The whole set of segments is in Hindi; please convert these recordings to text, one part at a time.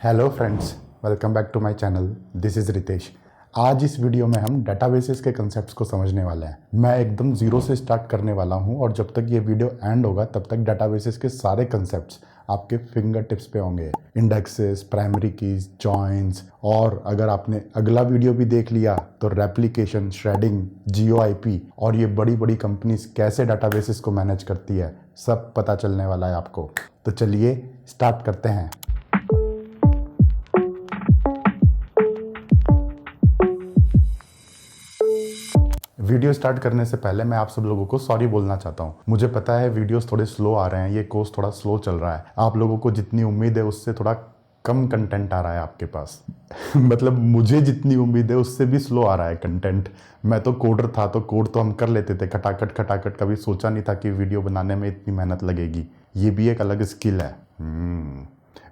Hello friends, welcome back to my channel. This is Ritesh. आज इस वीडियो में हम डेटाबेसेस के कंसेप्ट्स को समझने वाले हैं। मैं एकदम ज़ीरो से स्टार्ट करने वाला हूं और जब तक ये वीडियो एंड होगा तब तक डेटाबेसेस के सारे कंसेप्ट्स आपके फिंगर टिप्स पे होंगे। इंडेक्सेस, प्राइमरी कीज, जॉइंस, और अगर आपने अगला वीडियो भी देख लिया तो रेप्लिकेशन, श्रेडिंग, जीओआईपी और ये बड़ी बड़ी कंपनीज कैसे डेटाबेसेस को मैनेज करती है, सब पता चलने वाला है आपको। तो चलिए स्टार्ट करते हैं। वीडियो स्टार्ट करने से पहले मैं आप सब लोगों को सॉरी बोलना चाहता हूँ। मुझे पता है वीडियोस थोड़े स्लो आ रहे हैं, ये कोर्स थोड़ा स्लो चल रहा है। आप लोगों को जितनी उम्मीद है उससे थोड़ा कम कंटेंट आ रहा है आपके पास। मतलब मुझे जितनी उम्मीद है उससे भी स्लो आ रहा है कंटेंट। मैं तो कोडर था तो कोड तो हम कर लेते थे खटाखट खटाखट, कभी सोचा नहीं था कि वीडियो बनाने में इतनी मेहनत लगेगी। ये भी एक अलग स्किल है।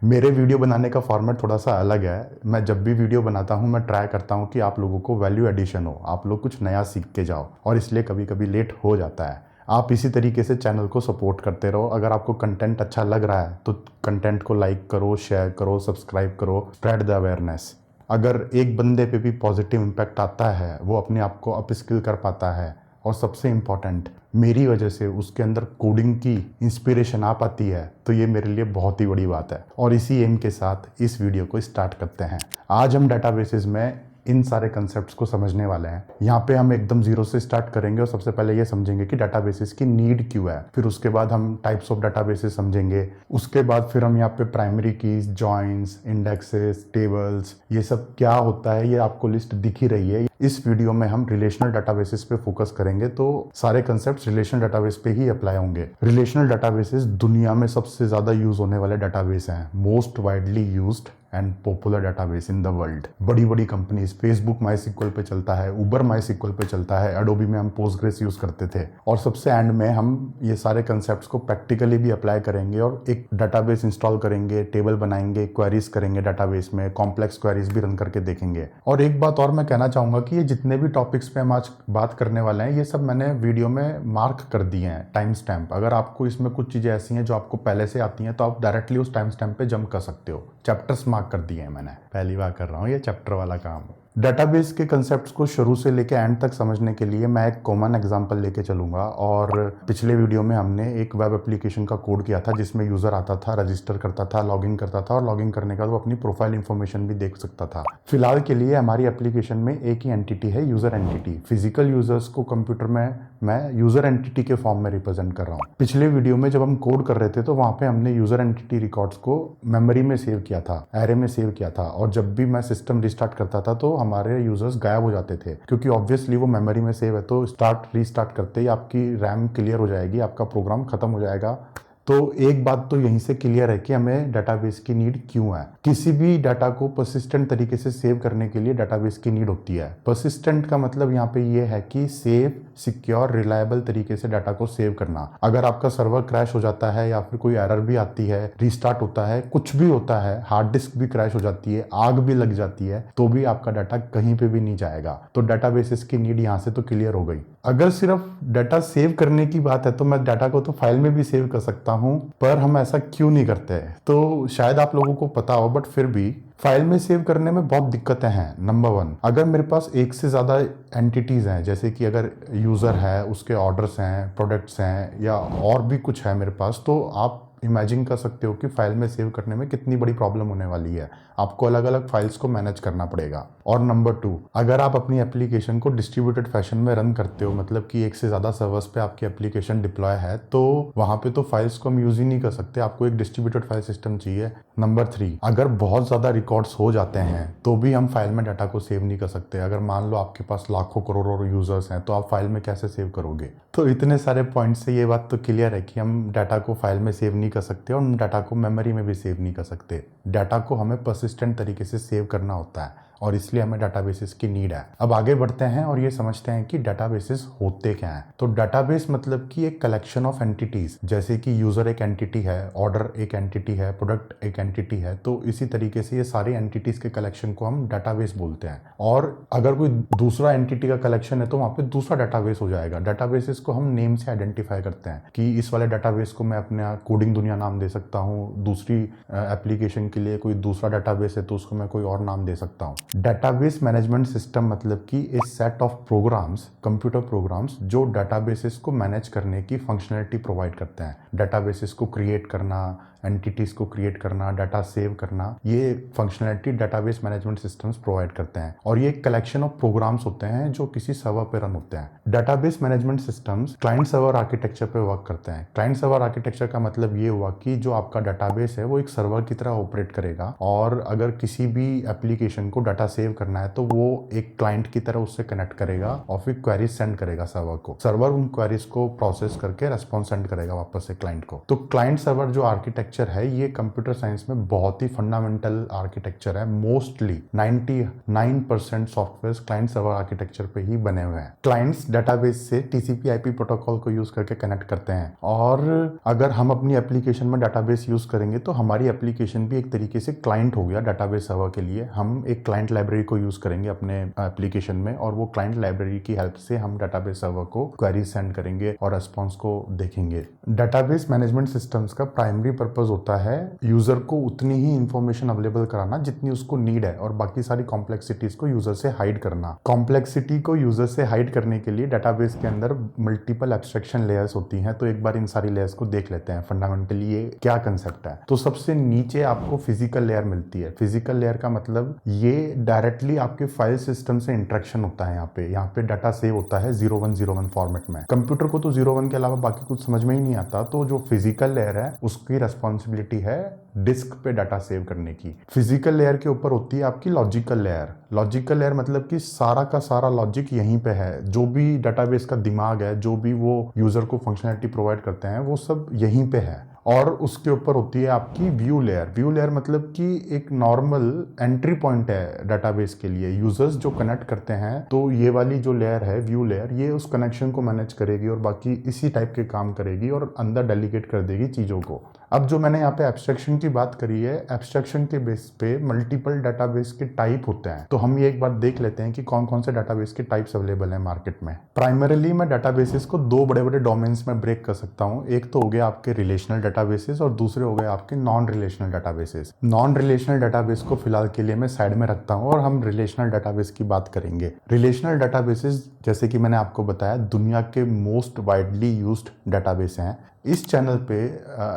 मेरे वीडियो बनाने का फॉर्मेट थोड़ा सा अलग है। मैं जब भी वीडियो बनाता हूँ मैं ट्राई करता हूँ कि आप लोगों को वैल्यू एडिशन हो, आप लोग कुछ नया सीख के जाओ, और इसलिए कभी कभी लेट हो जाता है। आप इसी तरीके से चैनल को सपोर्ट करते रहो। अगर आपको कंटेंट अच्छा लग रहा है तो कंटेंट को लाइक करो, शेयर करो, सब्सक्राइब करो, स्प्रेड द अवेयरनेस। अगर एक बंदे पे भी पॉजिटिव इम्पैक्ट आता है, वो अपने आप को अप स्किल कर पाता है, और सबसे इम्पॉर्टेंट मेरी वजह से उसके अंदर कोडिंग की इंस्पिरेशन आ पाती है, तो ये मेरे लिए बहुत ही बड़ी बात है। और इसी एम के साथ इस वीडियो को स्टार्ट करते हैं। आज हम डेटाबेसेस में इन सारे कंसेप्ट्स को समझने वाले हैं। यहाँ पे हम एकदम जीरो से स्टार्ट करेंगे और सबसे पहले ये समझेंगे कि डेटाबेसेस की नीड क्यों है। फिर उसके बाद हम टाइप्स ऑफ डेटाबेसेस समझेंगे। उसके बाद फिर हम यहाँ पे primary keys, joins, indexes, tables, ये सब क्या होता है ये आपको लिस्ट दिख ही रही है। इस वीडियो में हम रिलेशनल डेटाबेसेस पे फोकस करेंगे, तो सारे कंसेप्ट्स रिलेशनल डेटाबेस पे ही अप्लाई होंगे। रिलेशनल डेटाबेसेस दुनिया में सबसे ज़्यादा यूज होने वाले डेटाबेस हैं। Most widely used and popular database in the world. बड़ी बड़ी कंपनीज, फेसबुक माईसीक्वल पे चलता है, उबर माईसीक्वल पे चलता है, एडोबी में हम पोस्टग्रेस यूज करते थे। और सबसे एंड में हम ये सारे कंसेप्ट्स को प्रैक्टिकली भी अप्लाई करेंगे और एक डेटाबेस इंस्टॉल करेंगे, टेबल बनाएंगे, क्वेरीज करेंगे डेटाबेस में, कॉम्प्लेक्स क्वेरीज भी रन करके देखेंगे। और एक बात और मैं कहना चाहूंगा कि ये जितने भी टॉपिक्स पे हम आज बात करने वाले हैं, ये सब मैंने वीडियो में मार्क कर दिए हैं, टाइम स्टैम्प। अगर आपको इसमें कुछ चीजें ऐसी हैं जो आपको पहले से आती हैं तो आप डायरेक्टली उस टाइम स्टैम्प पे जंप कर सकते हो। चैप्टर्स मार्क कर दिए हैं मैंने, पहली बार कर रहा हूँ ये चैप्टर वाला काम। डेटाबेस के कंसेप्ट्स को शुरू से लेके एंड तक समझने के लिए मैं एक कॉमन एग्जांपल लेके चलूंगा। और पिछले वीडियो में हमने एक वेब एप्लीकेशन का कोड किया था जिसमें यूजर आता था, रजिस्टर करता था, लॉगिन करता था, और लॉगिन करने के बाद वो अपनी प्रोफाइल इंफॉर्मेशन भी देख सकता था। फिलहाल के लिए हमारी एप्लीकेशन में एक ही एंटिटी है, यूजर एंटिटी। फिजिकल यूजर्स को कंप्यूटर में मैं यूजर एंटिटी के फॉर्म में रिप्रेजेंट कर रहा हूँ। पिछले वीडियो में जब हम कोड कर रहे थे तो वहां पे हमने यूजर एंटिटी रिकॉर्ड्स को मेमोरी में सेव किया था, एरे में सेव किया था, और जब भी मैं सिस्टम रिस्टार्ट करता था तो हमारे यूजर्स गायब हो जाते थे, क्योंकि ऑब्वियसली वो मेमोरी में सेव है। तो रीस्टार्ट करते ही आपकी रैम क्लियर हो जाएगी, आपका प्रोग्राम खत्म हो जाएगा। तो एक बात तो यहीं से क्लियर है कि हमें डेटाबेस की नीड क्यों है। किसी भी डाटा को परसिस्टेंट तरीके से सेव करने के लिए डेटाबेस की नीड होती है। परसिस्टेंट का मतलब यहाँ पे ये है कि सेफ, सिक्योर, रिलायबल तरीके से डाटा को सेव करना। अगर आपका सर्वर क्रैश हो जाता है या फिर कोई एरर भी आती है, रीस्टार्ट होता है, कुछ भी होता है, हार्ड डिस्क भी क्रैश हो जाती है, आग भी लग जाती है, तो भी आपका डाटा कहीं पे भी नहीं जाएगा। तो डेटाबेसेस की नीड यहाँ से तो क्लियर हो गई। अगर सिर्फ डाटा सेव करने की बात है तो मैं डाटा को तो फाइल में भी सेव कर सकता हूं, पर हम ऐसा क्यों नहीं करते? तो शायद आप लोगों को पता हो, बट फिर भी फाइल में सेव करने में बहुत दिक्कतें हैं। नंबर वन, अगर मेरे पास एक से ज़्यादा एंटिटीज़ हैं, जैसे कि अगर यूज़र है, उसके ऑर्डर्स हैं, प्रोडक्ट्स हैं, या और भी कुछ है मेरे पास, तो आप इमेजिन कर सकते हो कि फाइल में सेव करने में कितनी बड़ी प्रॉब्लम होने वाली है। आपको अलग अलग फाइल्स को मैनेज करना पड़ेगा। और नंबर टू, अगर आप अपनी एप्लीकेशन को डिस्ट्रीब्यूटेड फैशन में रन करते हो, मतलब कि एक से ज़्यादा सर्वर्स पे आपकी एप्लीकेशन डिप्लॉय है, तो वहाँ पे तो फाइल्स को हम यूज ही नहीं कर सकते, आपको एक डिस्ट्रीब्यूटेड फाइल सिस्टम चाहिए। नंबर थ्री, अगर बहुत ज़्यादा रिकॉर्ड्स हो जाते हैं तो भी हम फाइल में डाटा को सेव नहीं कर सकते। अगर मान लो आपके पास लाखों करोड़ों यूजर्स हैं तो आप फाइल में कैसे सेव करोगे? तो इतने सारे पॉइंट से ये बात तो क्लियर है कि हम डाटा को फाइल में सेव नहीं कर सकते और हम डाटा को मेमोरी में भी सेव नहीं कर सकते। डाटा को हमें परसिस्टेंट तरीके से सेव करना होता है और इसलिए हमें डेटाबेसेस की नीड है। अब आगे बढ़ते हैं और ये समझते हैं कि डेटाबेसेस होते क्या हैं। तो डेटाबेस मतलब कि एक कलेक्शन ऑफ एंटिटीज, जैसे कि यूजर एक एंटिटी है, ऑर्डर एक एंटिटी है, प्रोडक्ट एक एंटिटी है, तो इसी तरीके से ये सारी एंटिटीज के कलेक्शन को हम डेटाबेस बोलते हैं। और अगर कोई दूसरा एंटिटी का कलेक्शन है तो वहाँ पे दूसरा डेटाबेस हो जाएगा। डेटाबेसेस को हम नेम से आइडेंटिफाई करते हैं कि इस वाले डेटाबेस को मैं अपने कोडिंग दुनिया नाम दे सकता हूँ, दूसरी एप्लीकेशन के लिए कोई दूसरा डेटाबेस है तो उसको मैं कोई और नाम दे सकता हूँ। डेटाबेस मैनेजमेंट सिस्टम मतलब कि a set of programs, computer programs जो डेटाबेसेस को मैनेज करने की फंक्शनलिटी प्रोवाइड करते हैं। डेटाबेसेस को क्रिएट करना, एंटिटीज को क्रिएट करना, डाटा सेव करना, ये functionality database management systems provide करते हैं। और ये एक कलेक्शन ऑफ प्रोग्राम्स होते हैं जो किसी सर्वर पे रन होते हैं। Database management systems client server architecture पे वर्क करते हैं। क्लाइंट सर्वर आर्किटेक्चर का मतलब ये हुआ कि जो आपका डेटाबेस है वो एक सर्वर की तरह ऑपरेट करेगा, और अगर किसी भी एप्लीकेशन को डाटा सेव करना है तो वो एक क्लाइंट की तरह उससे कनेक्ट करेगा और फिर क्वेरीज सेंड करेगा सर्वर को। सर्वर उन क्वेरीज को प्रोसेस करके रेस्पॉन्स सेंड करेगा वापस से क्लाइंट को। तो क्लाइंट सर्वर जो आर्किटेक्चर है ये कंप्यूटर साइंस में बहुत ही फंडामेंटल आर्किटेक्चर है। Mostly 99% software client server architecture पे ही बने हुए हैं। क्लाइंट्स डेटाबेस से टीसीपी आईपी प्रोटोकॉल को यूज करके कनेक्ट करते हैं, और अगर हम अपनी एप्लीकेशन में डेटाबेस यूज करेंगे तो हमारी एप्लीकेशन भी एक तरीके से क्लाइंट हो गया डेटाबेस सर्वर के लिए। हम एक क्लाइंट लाइब्रेरी को यूज करेंगे अपने एप्लीकेशन में, और वो क्लाइंट लाइब्रेरी की हेल्प से हम डेटाबेस सर्वर को क्वेरी सेंड करेंगे और रेस्पॉन्स को देखेंगे। डेटाबेस मैनेजमेंट सिस्टम्स का प्राइमरी पर्पस होता है यूजर को उतनी ही इंफॉर्मेशन अवेलेबल कराना जितनी उसको नीड है, और बाकी सारी कॉम्प्लेक्सिटीज को यूजर से हाइड करना। कॉम्प्लेक्सिटी को यूजर से हाइड करने के लिए डेटाबेस के अंदर मल्टीपल एब्स्ट्रैक्शन लेयर्स होती हैं। तो एक बार इन सारी लेयर्स को देख लेते हैं फंडामेंटली ये क्या कंसेप्ट है। तो सबसे नीचे आपको फिजिकल लेयर मिलती है। फिजिकल लेयर का मतलब ये डायरेक्टली आपके फाइल सिस्टम से इंटरेक्शन होता है। यहाँ पे डाटा सेव होता है 0101 फॉर्मेट में। कंप्यूटर को तो 01 के अलावा बाकी कुछ समझ में ही नहीं आता, तो जो फिजिकल लेयर है उसकी रेस्पॉन्सिबिलिटी है डिस्क पे डाटा सेव करने की। फिजिकल लेयर के ऊपर होती है आपकी लॉजिकल लेयर। लॉजिकल लेयर मतलब कि सारा का सारा लॉजिक यहीं पे है। जो भी डाटाबेस का दिमाग है, जो भी वो यूजर को फंक्शनलिटी प्रोवाइड करते हैं, वो सब यहीं पे है। और उसके ऊपर होती है आपकी व्यू लेयर। व्यू लेयर मतलब कि एक नॉर्मल एंट्री पॉइंट है डेटाबेस के लिए। यूजर्स जो कनेक्ट करते हैं, तो ये वाली जो लेयर है व्यू लेयर, ये उस कनेक्शन को मैनेज करेगी और बाकी इसी टाइप के काम करेगी और अंदर डेलीगेट कर देगी चीज़ों को। अब जो मैंने यहाँ पे एब्स्ट्रैक्शन की बात करी है, एब्स्ट्रैक्शन के बेस पे मल्टीपल डाटाबेस के टाइप होते हैं। तो हम ये एक बार देख लेते हैं कि कौन कौन से डाटाबेस के टाइप्स अवेलेबल हैं मार्केट में। प्राइमरीली मैं डाटाबेसेस को दो बड़े बड़े डोमेन्स में ब्रेक कर सकता हूँ। एक तो हो गया आपके रिलेशनल डाटाबेसेस और दूसरे हो गए आपके non relational databases. Non relational database को फिलहाल के लिए मैं साइड में रखता हूँ और हम रिलेशनल डाटाबेस की बात करेंगे। रिलेशनल डाटाबेसेस, जैसे कि मैंने आपको बताया, दुनिया के मोस्ट वाइडली यूज्ड डाटाबेस हैं। इस चैनल पे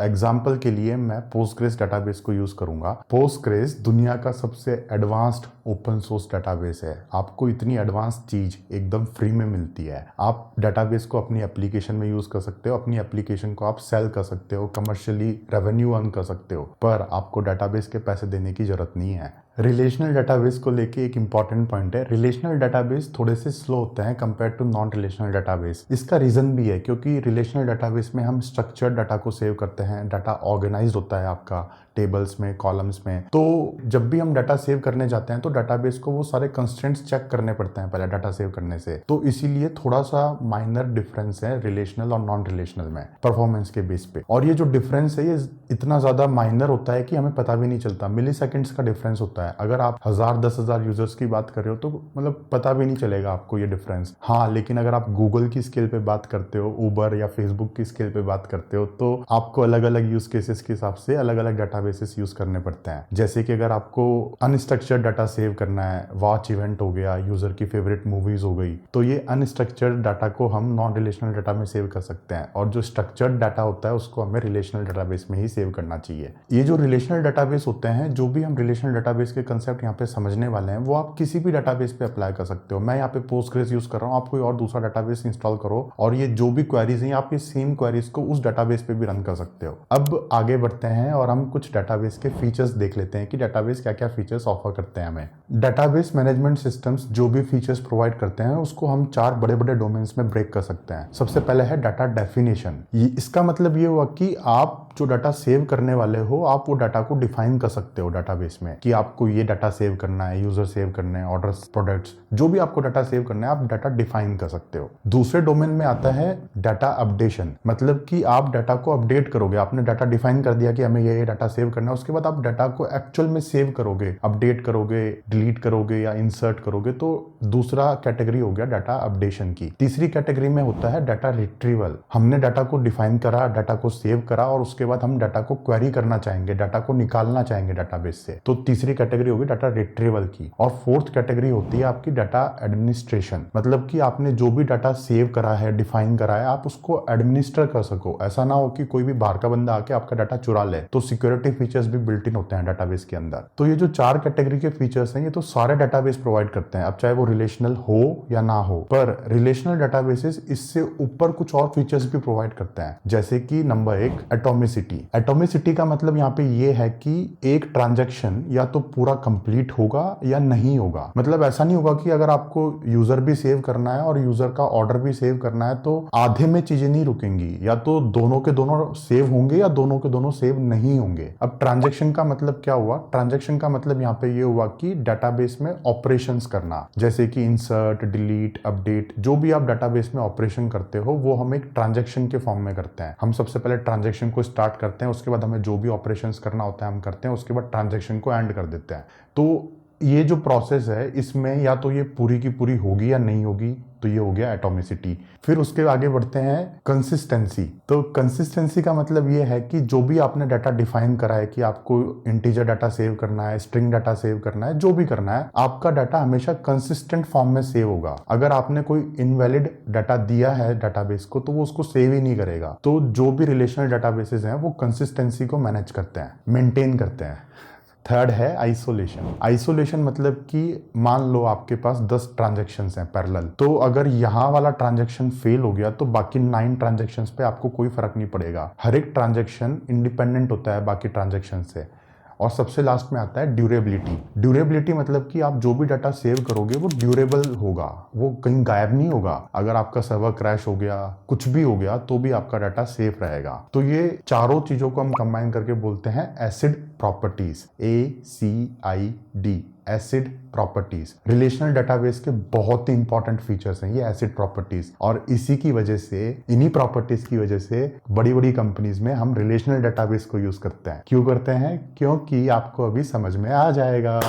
एग्जाम्पल के लिए मैं पोस्टग्रेस डाटाबेस को यूज करूंगा। पोस्टग्रेस दुनिया का सबसे एडवांस्ड ओपन सोर्स डाटाबेस है। आपको इतनी एडवांस चीज एकदम फ्री में मिलती है। आप डाटाबेस को अपनी एप्लीकेशन में यूज कर सकते हो, अपनी एप्लीकेशन को आप सेल कर सकते हो, कमर्शियली रेवेन्यू अर्न कर सकते हो, पर आपको डाटाबेस के पैसे देने की जरूरत नहीं है। रिलेशनल डाटाबेस को लेके एक इंपॉर्टेंट पॉइंट है, रिलेशनल डाटाबेस थोड़े से स्लो होते हैं compare to non relational database. इसका रीजन भी है क्योंकि रिलेशनल डाटाबेस में हम स्ट्रक्चर्ड डाटा को सेव करते हैं। डाटा ऑर्गेनाइज्ड होता है आपका टेबल्स में, कॉलम्स में। तो जब भी हम डाटा सेव करने जाते हैं तो डाटाबेस को वो सारे कंस्ट्रेंट्स चेक करने पड़ते हैं पहले डाटा सेव करने से। तो इसीलिए थोड़ा सा माइनर डिफरेंस है रिलेशनल और नॉन रिलेशनल में परफॉर्मेंस के बेस पे। और ये जो डिफरेंस है ये इतना ज्यादा माइनर होता है कि हमें पता भी नहीं चलता। मिली सेकेंड्स का डिफरेंस होता है। अगर आप 1000-10,000 यूजर्स की बात कर रहे हो तो मतलब पता भी नहीं चलेगा आपको ये डिफरेंस। हाँ, लेकिन अगर आप गूगल की स्केल पे बात करते हो, उबर या फेसबुक की स्केल पे बात करते हो, तो आपको अलग अलग यूज केसेस के हिसाब से अलग अलग डाटाबेसेस यूज करने पड़ते हैं। जैसे कि अगर आपको अनस्ट्रक्चर्ड डाटा सेव करना है, वॉच इवेंट हो गया, यूजर की फेवरेट मूवीज हो गई, तो ये अनस्ट्रक्चर्ड डाटा को हम नॉन रिलेशनल डाटा में सेव कर सकते हैं। और जो स्ट्रक्चर्ड डाटा होता है उसको हमें रिलेशनल डाटाबेस में ही सेव करना चाहिए। ये जो रिलेशनल डाटाबेस होते हैं, जो भी हम रिलेशनल डाटाबेस के कंसेप्ट यहाँ पे समझने वाले हैं, वो आप किसी भी डाटाबेस पे अप्लाई कर सकते हो। मैं यहाँ पे पोस्टग्रेस यूज कर रहा हूँ, आप कोई और दूसरा डाटाबेस इंस्टॉल करो और ये जो भी क्वेरीज हैं आप ये सेम क्वेरीज को उस डाटाबेस पे भी रन कर सकते हो। अब आगे बढ़ते हैं और हम कुछ डाटाबेस के फीचर्स देख लेते हैं कि डाटाबेस क्या क्या फीचर्स ऑफर करते हैं हमें। डाटाबेस मैनेजमेंट सिस्टम्स जो भी फीचर्स प्रोवाइड करते हैं उसको हम 4 बड़े बड़े डोमेन्स में ब्रेक कर सकते हैं। सबसे पहले है डाटा डेफिनेशन। इसका मतलब ये हुआ कि आप जो डाटा सेव करने वाले हो, आप वो डाटा को डिफाइन कर सकते हो डाटाबेस में कि आपको ये डाटा सेव करना है, यूजर सेव करना है, ऑर्डर्स, प्रोडक्ट्स, जो भी आपको डाटा सेव करना है आप डाटा डिफाइन कर सकते हो। दूसरे डोमेन में आता है डाटा अपडेशन। मतलब कि आप डाटा को अपडेट करोगे। आपने डाटा डिफाइन कर दिया कि हमें ये डाटा सेव करना है, उसके बाद आप डाटा को एक्चुअल में सेव करोगे, अपडेट करोगे, डिलीट करोगे या इंसर्ट करोगे। तो दूसरा कैटेगरी हो गया डाटा अपडेशन की। तीसरी कैटेगरी में होता है डाटा रिट्रीवल। हमने डाटा को डिफाइन करा, डाटा को सेव करा और उसके बाद हम डाटा को क्वेरी करना चाहेंगे, डाटा को निकालना चाहेंगे डाटाबेस से, तो तीसरी कैटेगरी होगी डाटा रिट्रीवल की। और फोर्थ कैटेगरी होती है आपकी डाटा एडमिनिस्ट्रेशन, मतलब कि आपने जो भी डाटा सेव करा है, डिफाइन करा है, आप उसको एडमिनिस्टर कर सको। ऐसा ना हो कि कोई भी बाहर का बंदा आके आपका डाटा चुरा ले। तो सिक्योरिटी फीचर्स भी बिल्ट इन होते हैं डाटाबेस के अंदर। तो ये जो 4 कैटेगरी के फीचर्स हैं, ये तो सारे डाटाबेस प्रोवाइड करते हैं, अब चाहे वो रिलेशनल हो या ना हो। पर रिलेशनल डाटाबेसेस इससे ऊपर कुछ और फीचर्स भी प्रोवाइड करते हैं, जैसे कि नंबर 1 एटॉमिसिटी। एटॉमिसिटी का मतलब यहाँ पे ये है कि एक ट्रांजैक्शन या तो पूरा कंप्लीट होगा या नहीं होगा। मतलब ऐसा नहीं होगा कि अगर आपको यूजर भी सेव करना है और यूजर का ऑर्डर भी सेव करना है तो आधे में चीजें नहीं रुकेंगी, या तो दोनों के दोनों सेव होंगे या दोनों के दोनों सेव नहीं होंगे। अब ट्रांजैक्शन का मतलब क्या हुआ? ट्रांजैक्शन का मतलब यहाँ पे ये हुआ कि डाटाबेस में ऑपरेशंस करना, जैसे कि इंसर्ट, डिलीट, अपडेट, जो भी आप डाटाबेस में ऑपरेशन करते हो वो हम एक ट्रांजैक्शन के फॉर्म में करते हैं। हम सबसे पहले ट्रांजैक्शन को स्टार्ट करते हैं, उसके बाद हमें जो भी ऑपरेशंस करना होता है हम करते हैं, उसके बाद ट्रांजैक्शन को एंड कर देते हैं। तो ये जो प्रोसेस है इसमें या तो ये पूरी की पूरी होगी या नहीं होगी, तो ये हो गया एटॉमिसिटी। फिर उसके आगे बढ़ते हैं कंसिस्टेंसी। तो कंसिस्टेंसी का मतलब ये है कि जो भी आपने डाटा डिफाइन करा है कि आपको इंटीजर डाटा सेव करना है, स्ट्रिंग डाटा सेव करना है, जो भी करना है, आपका डाटा हमेशा कंसिस्टेंट फॉर्म में सेव होगा। अगर आपने कोई इनवैलिड डाटा दिया है डाटाबेस को तो वो उसको सेव ही नहीं करेगा। तो जो भी रिलेशनल डाटाबेसेस हैं वो कंसिस्टेंसी को मैनेज करते हैं, मेंटेन करते हैं। थर्ड है आइसोलेशन। आइसोलेशन मतलब कि मान लो आपके पास 10 ट्रांजैक्शंस हैं पैरेलल, तो अगर यहाँ वाला ट्रांजैक्शन फेल हो गया तो बाकी 9 ट्रांजैक्शंस पे आपको कोई फर्क नहीं पड़ेगा। हर एक ट्रांजैक्शन इंडिपेंडेंट होता है बाकी ट्रांजैक्शन से। और सबसे लास्ट में आता है ड्यूरेबिलिटी। ड्यूरेबिलिटी मतलब कि आप जो भी डाटा सेव करोगे वो ड्यूरेबल होगा, वो कहीं गायब नहीं होगा। अगर आपका सर्वर क्रैश हो गया, कुछ भी हो गया, तो भी आपका डाटा सेफ रहेगा। तो ये चारों चीजों को हम कंबाइन करके बोलते हैं acid properties, ACID, acid properties. Relational database के बहुत ही इंपॉर्टेंट फीचर्स हैं ये एसिड प्रॉपर्टीज, और इसी की वजह से, इन्हीं प्रॉपर्टीज की वजह से बड़ी बड़ी कंपनीज में हम रिलेशनल डाटाबेस को यूज करते हैं। क्यों करते हैं? क्योंकि आपको अभी समझ में आ जाएगा।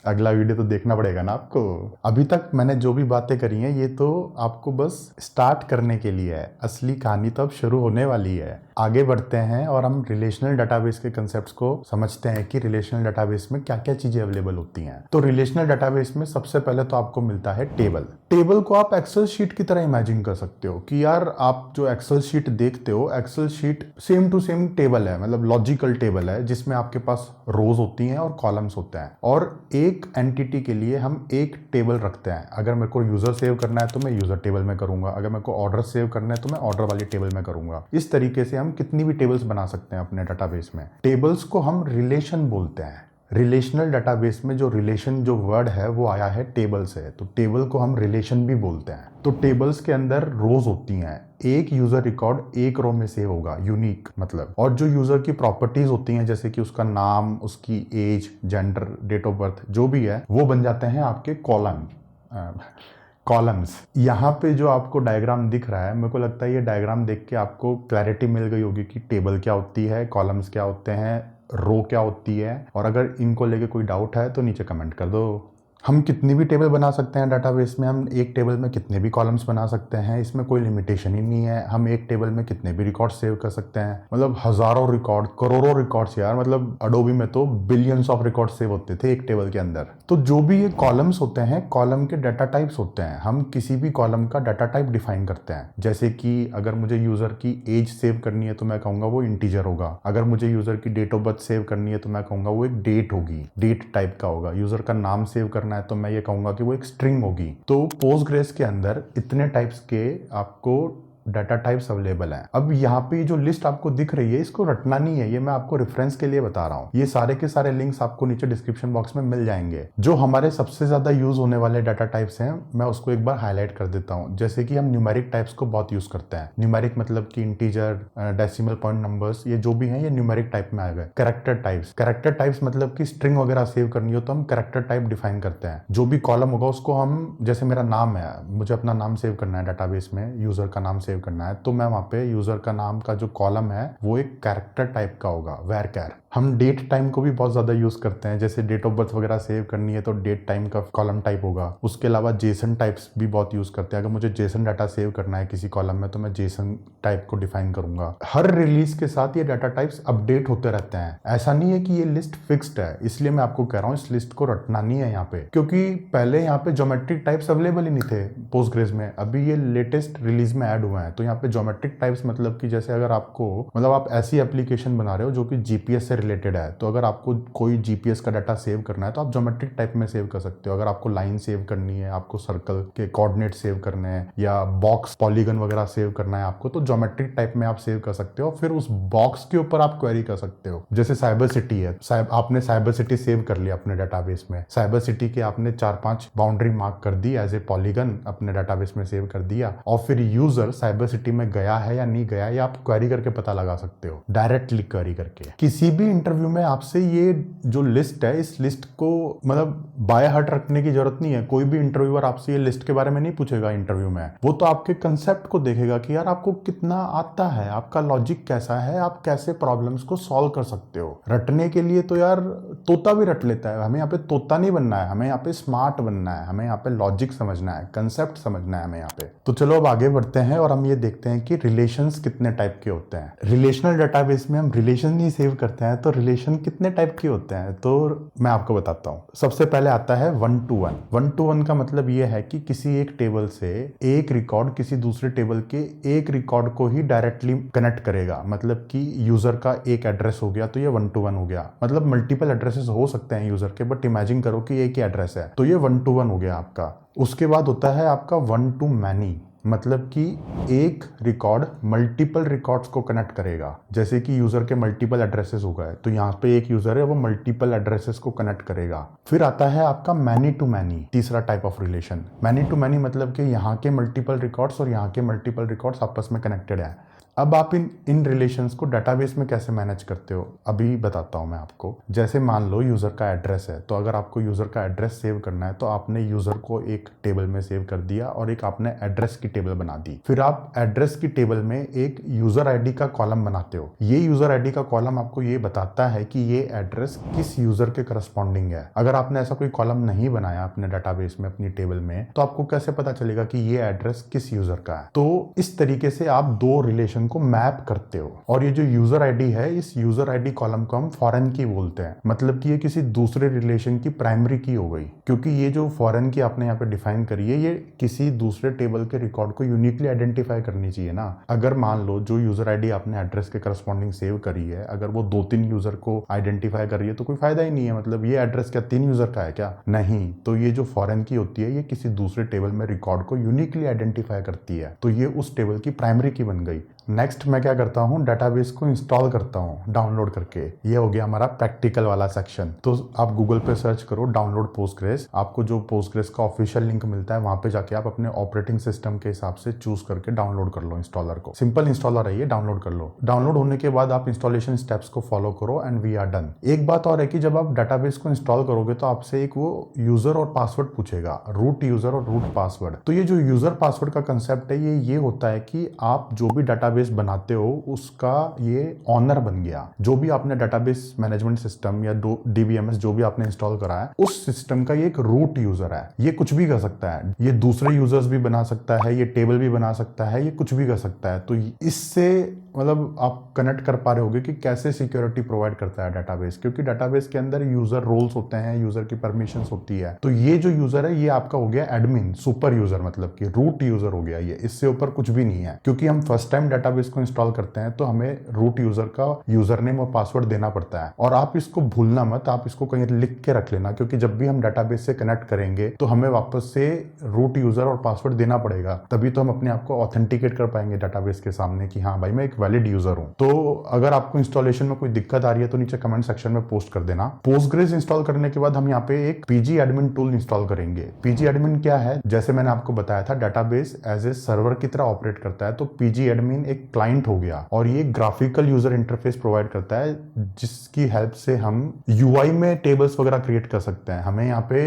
अगला वीडियो तो देखना पड़ेगा ना आपको। अभी तक मैंने जो भी बातें करी हैं ये तो आपको बस स्टार्ट करने के लिए है, असली कहानी तो अब शुरू होने वाली है। आगे बढ़ते हैं और हम रिलेशनल डाटाबेस के कंसेप्ट्स को समझते हैं कि रिलेशनल डाटाबेस में क्या क्या चीजें अवेलेबल होती हैं। तो रिलेशनल डाटाबेस में सबसे पहले तो आपको मिलता है टेबल। टेबल को आप एक्सेल शीट की तरह इमेजिन कर सकते हो कि यार आप जो एक्सेल शीट देखते हो, Excel sheet same to same table है, मतलब लॉजिकल टेबल है जिसमें आपके पास रोज होती हैं और कॉलम्स होते हैं, और एक एंटिटी के लिए हम एक टेबल रखते हैं। अगर मेरे को यूजर सेव करना है तो मैं यूजर टेबल में करूंगा, अगर मेरे को ऑर्डर सेव करना है तो मैं ऑर्डर वाली टेबल में करूंगा। इस तरीके से हम कितनी भी टेबल्स बना सकते हैं अपने डाटाबेस में। टेबल्स को हम रिलेशन बोलते हैं। रिलेशनल डाटाबेस में जो रिलेशन जो वर्ड है वो आया है टेबल से, तो टेबल को हम रिलेशन भी बोलते हैं। तो टेबल्स के अंदर रोज होती हैं, एक यूजर रिकॉर्ड एक रो में सेव होगा, यूनिक मतलब। और जो यूजर की प्रॉपर्टीज होती हैं जैसे कि उसका नाम, उसकी age, gender, date of birth, जो भी है वो बन जाते हैं आपके कॉलम्स। यहाँ पे जो आपको डायग्राम दिख रहा है, मेरे को लगता है ये डायग्राम देख के आपको क्लैरिटी मिल गई होगी कि टेबल क्या होती है, कॉलम्स क्या होते हैं, रो क्या होती है। और अगर इनको लेके कोई डाउट है तो नीचे कमेंट कर दो। हम कितनी भी टेबल बना सकते हैं डाटाबेस में, हम एक टेबल में कितने भी कॉलम्स बना सकते हैं, इसमें कोई लिमिटेशन ही नहीं है। हम एक टेबल में कितने भी रिकॉर्ड सेव कर सकते हैं, मतलब हजारों रिकॉर्ड, करोड़ों रिकॉर्ड्स यार, मतलब अडोबी में तो बिलियंस ऑफ रिकॉर्ड सेव होते थे एक टेबल के अंदर। तो जो भी ये कॉलम्स होते हैं, कॉलम के डाटा टाइप्स होते हैं। हम किसी भी कॉलम का डाटा टाइप डिफाइन करते हैं, जैसे कि अगर मुझे यूजर की एज सेव करनी है तो मैं कहूंगा वो इंटीजर होगा। अगर मुझे यूजर की डेट ऑफ बर्थ सेव करनी है तो मैं कहूंगा वो एक डेट होगी, डेट टाइप का होगा। यूजर का नाम सेव करना है तो मैं ये कहूंगा कि वो एक स्ट्रिंग होगी। तो पोस्टग्रेस के अंदर इतने टाइप्स के आपको डाटा टाइप्स अवेलेबल हैं। अब यहाँ पे जो लिस्ट आपको दिख रही है इसको रटना नहीं है, ये मैं आपको रेफरेंस के लिए बता रहा हूँ। ये सारे के सारे लिंक्स आपको नीचे डिस्क्रिप्शन बॉक्स में मिल जाएंगे। जो हमारे सबसे ज्यादा यूज होने वाले डाटा टाइप्स हैं मैं उसको एक बार हाईलाइट कर देता हूँ। जैसे कि हम न्यूमेरिक टाइप्स को बहुत यूज करते हैं। न्यूमेरिक मतलब कि इंटीजर, डेसिमल पॉइंट नंबर्स, ये जो भी हैं ये न्यूमेरिक टाइप में आ गए। कैरेक्टर टाइप्स मतलब कि स्ट्रिंग वगैरह सेव करनी हो तो हम कैरेक्टर टाइप डिफाइन करते हैं। जो भी कॉलम होगा उसको हम, जैसे मेरा नाम है, मुझे अपना नाम सेव करना है डाटाबेस में, यूजर का नाम सेव सेव करना है तो मैं वहाँ पे यूजर का नाम का जो कॉलम है वो एक कैरेक्टर टाइप का होगा, varchar। हम डेट टाइम को भी बहुत ज़्यादा यूज़ करते हैं, जैसे डेट ऑफ बर्थ वगैरह सेव करनी है तो डेट टाइम का कॉलम टाइप होगा। उसके अलावा जेसन टाइप्स भी बहुत यूज़ करते हैं। अगर मुझे जेसन डाटा सेव करना है किसी कॉलम में तो मैं जेसन टाइप को डिफाइन करूंगा। हर रिलीज के साथ ये डाटा टाइप्स अपडेट होते रहते हैं। ऐसा नहीं है कि ये लिस्ट फिक्स्ड है, इसलिए मैं आपको कह रहा हूँ इस लिस्ट को रटना नहीं है यहाँ पे, क्योंकि पहले यहाँ पे ज्योमेट्रिक टाइप्स अवेलेबल ही नहीं थे पोस्टग्रेस में, अभी ये लेटेस्ट रिलीज में ऐड हुए हैं। तो यहाँ पे ज्योमेट्रिक टाइप्स मतलब कि जैसे अगर आपको मतलब आप ऐसी एप्लीकेशन बना रहे हो जो कि जीपीएस से रिलेटेड है, तो अगर आपको कोई जीपीएस का डाटा सेव करना है तो आप ज्योमेट्रिक टाइप में सेव कर सकते हो। अगर आपको लाइन सेव करनी है, आपको सर्कल के कोऑर्डिनेट सेव करने हैं या बॉक्स पॉलीगन वगैरह सेव करना है आपको, तो ज्योमेट्रिक टाइप में आप सेव कर सकते हो। फिर उस बॉक्स के ऊपर आप क्वेरी कर सकते हो। जैसे साइबर सिटी है, आपने साइबर सिटी सेव कर लिया अपने डाटाबेस में, साइबर सिटी के आपने 4-5 बाउंड्री मार्क कर दी एज ए पॉलीगन अपने डाटाबेस में सेव कर दिया, और फिर यूजर साइबर सिटी में गया है या नहीं गया, या आप क्वेरी करके पता लगा सकते हो, डायरेक्टली क्वेरी करके। किसी भी इंटरव्यू में आपसे ये जो लिस्ट है, इस लिस्ट को मतलब बाय हार्ट रखने की जरूरत नहीं है। कोई भी इंटरव्यूअर आपसे ये लिस्ट के बारे में नहीं पूछेगा इंटरव्यू में, वो तो आपके कंसेप्ट को देखेगा कि यार आपको कितना आता है, आपका लॉजिक कैसा है, आप कैसे प्रॉब्लम्स को सॉल्व कर सकते हो। रटने के लिए तो यार तोता भी रट लेता है, हमें यहाँ पे तोता नहीं बनना है, हमें यहाँ पे स्मार्ट बनना है, हमें यहाँ पे लॉजिक समझना है, कंसेप्ट समझना है हमें यहाँ पे। तो चलो अब आगे बढ़ते हैं और हम ये देखते हैं कि रिलेशंस कितने टाइप के होते हैं। रिलेशनल डाटाबेस में हम रिलेशन नहीं सेव करते हैं, तो रिलेशन कितने टाइप के होते हैं तो मैं आपको बताता हूँ। सबसे पहले आता है 1-to-1। 1-to-1 का मतलब ये है कि किसी एक टेबल से एक रिकॉर्ड किसी दूसरे टेबल के एक रिकॉर्ड को ही डायरेक्टली कनेक्ट करेगा। मतलब कि यूजर का एक एड्रेस हो गया तो ये 1-to-1 हो गया। मतलब मल्टीपल एड्रेसेस हो सकते हैं यूजर के, बट इमेजिन करो कि एक ही एड्रेस है, तो ये 1-to-1 हो गया आपका। उसके बाद होता है आपका 1-to-many, मतलब कि एक रिकॉर्ड मल्टीपल रिकॉर्ड्स को कनेक्ट करेगा। जैसे कि यूजर के मल्टीपल एड्रेसेस हो गए तो यहाँ पे एक यूजर है वो मल्टीपल एड्रेसेस को कनेक्ट करेगा। फिर आता है आपका मैनी टू मैनी, तीसरा type of relation. Many to many मतलब कि यहाँ के मल्टीपल रिकॉर्ड्स और यहाँ के मल्टीपल रिकॉर्ड्स आपस में कनेक्टेड है। अब आप इन रिलेशंस को डाटाबेस में कैसे मैनेज करते हो अभी बताता हूं मैं आपको। जैसे मान लो यूजर का एड्रेस है, तो अगर आपको यूजर का एड्रेस सेव करना है तो आपने यूजर को एक टेबल में सेव कर दिया और एक आपने एड्रेस की टेबल बना दी। फिर आप एड्रेस की टेबल में एक यूजर आईडी का कॉलम बनाते हो। ये यूजर आईडी का कॉलम आपको ये बताता है कि ये एड्रेस किस यूजर के करस्पॉन्डिंग है। अगर आपने ऐसा कोई कॉलम नहीं बनाया अपने डाटाबेस में अपनी टेबल में, तो आपको कैसे पता चलेगा कि ये एड्रेस किस यूजर का है। तो इस तरीके से आप दो रिलेशन को मैप करते हो। और ये जो यूजर आईडी है, इस यूजर आईडी कॉलम को हम फॉरेन की बोलते हैं। मतलब कि ये किसी दूसरे रिलेशन की प्राइमरी की हो गई, क्योंकि ये जो फॉरेन की आपने यहाँ पे डिफाइन करी है, ये किसी दूसरे टेबल के रिकॉर्ड को यूनिकली आइडेंटिफाई करनी चाहिए ना। अगर मान लो जो यूजर आईडी आपने एड्रेस के करस्पॉन्डिंग सेव करी है, अगर वो 2-3 यूजर को आइडेंटिफाई कर रही है तो कोई फायदा ही नहीं है। मतलब ये एड्रेस क्या 3 यूजर का है क्या? नहीं। तो ये जो फॉरेन की होती है, ये किसी दूसरे टेबल में रिकॉर्ड को यूनिकली आइडेंटिफाई करती है, तो ये उस टेबल की प्राइमरी की बन गई। नेक्स्ट मैं क्या करता हूँ, डाटाबेस को इंस्टॉल करता हूँ डाउनलोड करके। ये हो गया हमारा प्रैक्टिकल वाला सेक्शन। तो आप गूगल पे सर्च करो डाउनलोड पोस्टग्रेस, आपको जो पोस्टग्रेस का ऑफिशियल लिंक मिलता है वहां पे जाके आप अपने ऑपरेटिंग सिस्टम के हिसाब से चूज करके डाउनलोड कर लो इंस्टॉलर को। सिंपल इंस्टॉलर है ये, डाउनलोड कर लो। डाउनलोड होने के बाद आप इंस्टॉलेशन स्टेप्स को फॉलो करो एंड वी आर डन। एक बात और है कि जब आप डाटाबेस को इंस्टॉल करोगे तो आपसे एक वो यूजर और पासवर्ड पूछेगा, रूट यूजर और रूट पासवर्ड। तो ये जो यूजर पासवर्ड का कंसेप्ट है, ये होता है कि आप जो भी डाटाबेस बनाते हो उसका ये ऑनर बन गया। जो भी आपने डाटाबेस मैनेजमेंट सिस्टम या डीबीएमएस जो भी आपने इंस्टॉल करा है, उस सिस्टम का ये एक रूट यूजर है। ये कुछ भी कर सकता है, ये दूसरे यूजर्स भी बना सकता है, ये टेबल भी बना सकता है, ये कुछ भी कर सकता है। तो इससे मतलब आप कनेक्ट कर पा रहे होगे कि कैसे सिक्योरिटी प्रोवाइड करता है डाटाबेस, क्योंकि डाटाबेस के अंदर यूजर रोल्स होते हैं, यूजर की परमिशंस होती है। तो ये जो यूजर है ये आपका हो गया एडमिन, सुपर यूजर, मतलब कि रूट यूजर हो गया ये। इससे ऊपर कुछ भी नहीं है, क्योंकि हम फर्स्ट टाइम डाटाबेस को इंस्टॉल करते हैं तो हमें रूट यूजर का यूजर नेम और पासवर्ड देना पड़ता है। और आप इसको भूलना मत, आप इसको कहीं लिख के रख लेना, क्योंकि जब भी हम डाटाबेस से कनेक्ट करेंगे तो हमें वापस से रूट यूजर और पासवर्ड देना पड़ेगा, तभी तो हम अपने आप को ऑथेंटिकेट कर पाएंगे डाटाबेस के सामने कि हाँ भाई मैं एक वैलिड यूजर हूं। तो अगर आपको इंस्टॉलेशन में कोई दिक्कत आ रही है तो नीचे कमेंट सेक्शन में पोस्ट कर देना। पोस्टग्रेस इंस्टॉल करने के बाद हम यहाँ पे एक पीजी एडमिन टूल इंस्टॉल करेंगे। पीजी एडमिन क्या है, जैसे मैंने आपको बताया था डाटाबेस एज ए सर्वर की तरह ऑपरेट करता है, तो पीजी एडमिन एक क्लाइंट हो गया और ये ग्राफिकल यूजर इंटरफेस प्रोवाइड करता है जिसकी हेल्प से हम यूआई में टेबल्स वगैरह क्रिएट कर सकते हैं। हमें यहाँ पे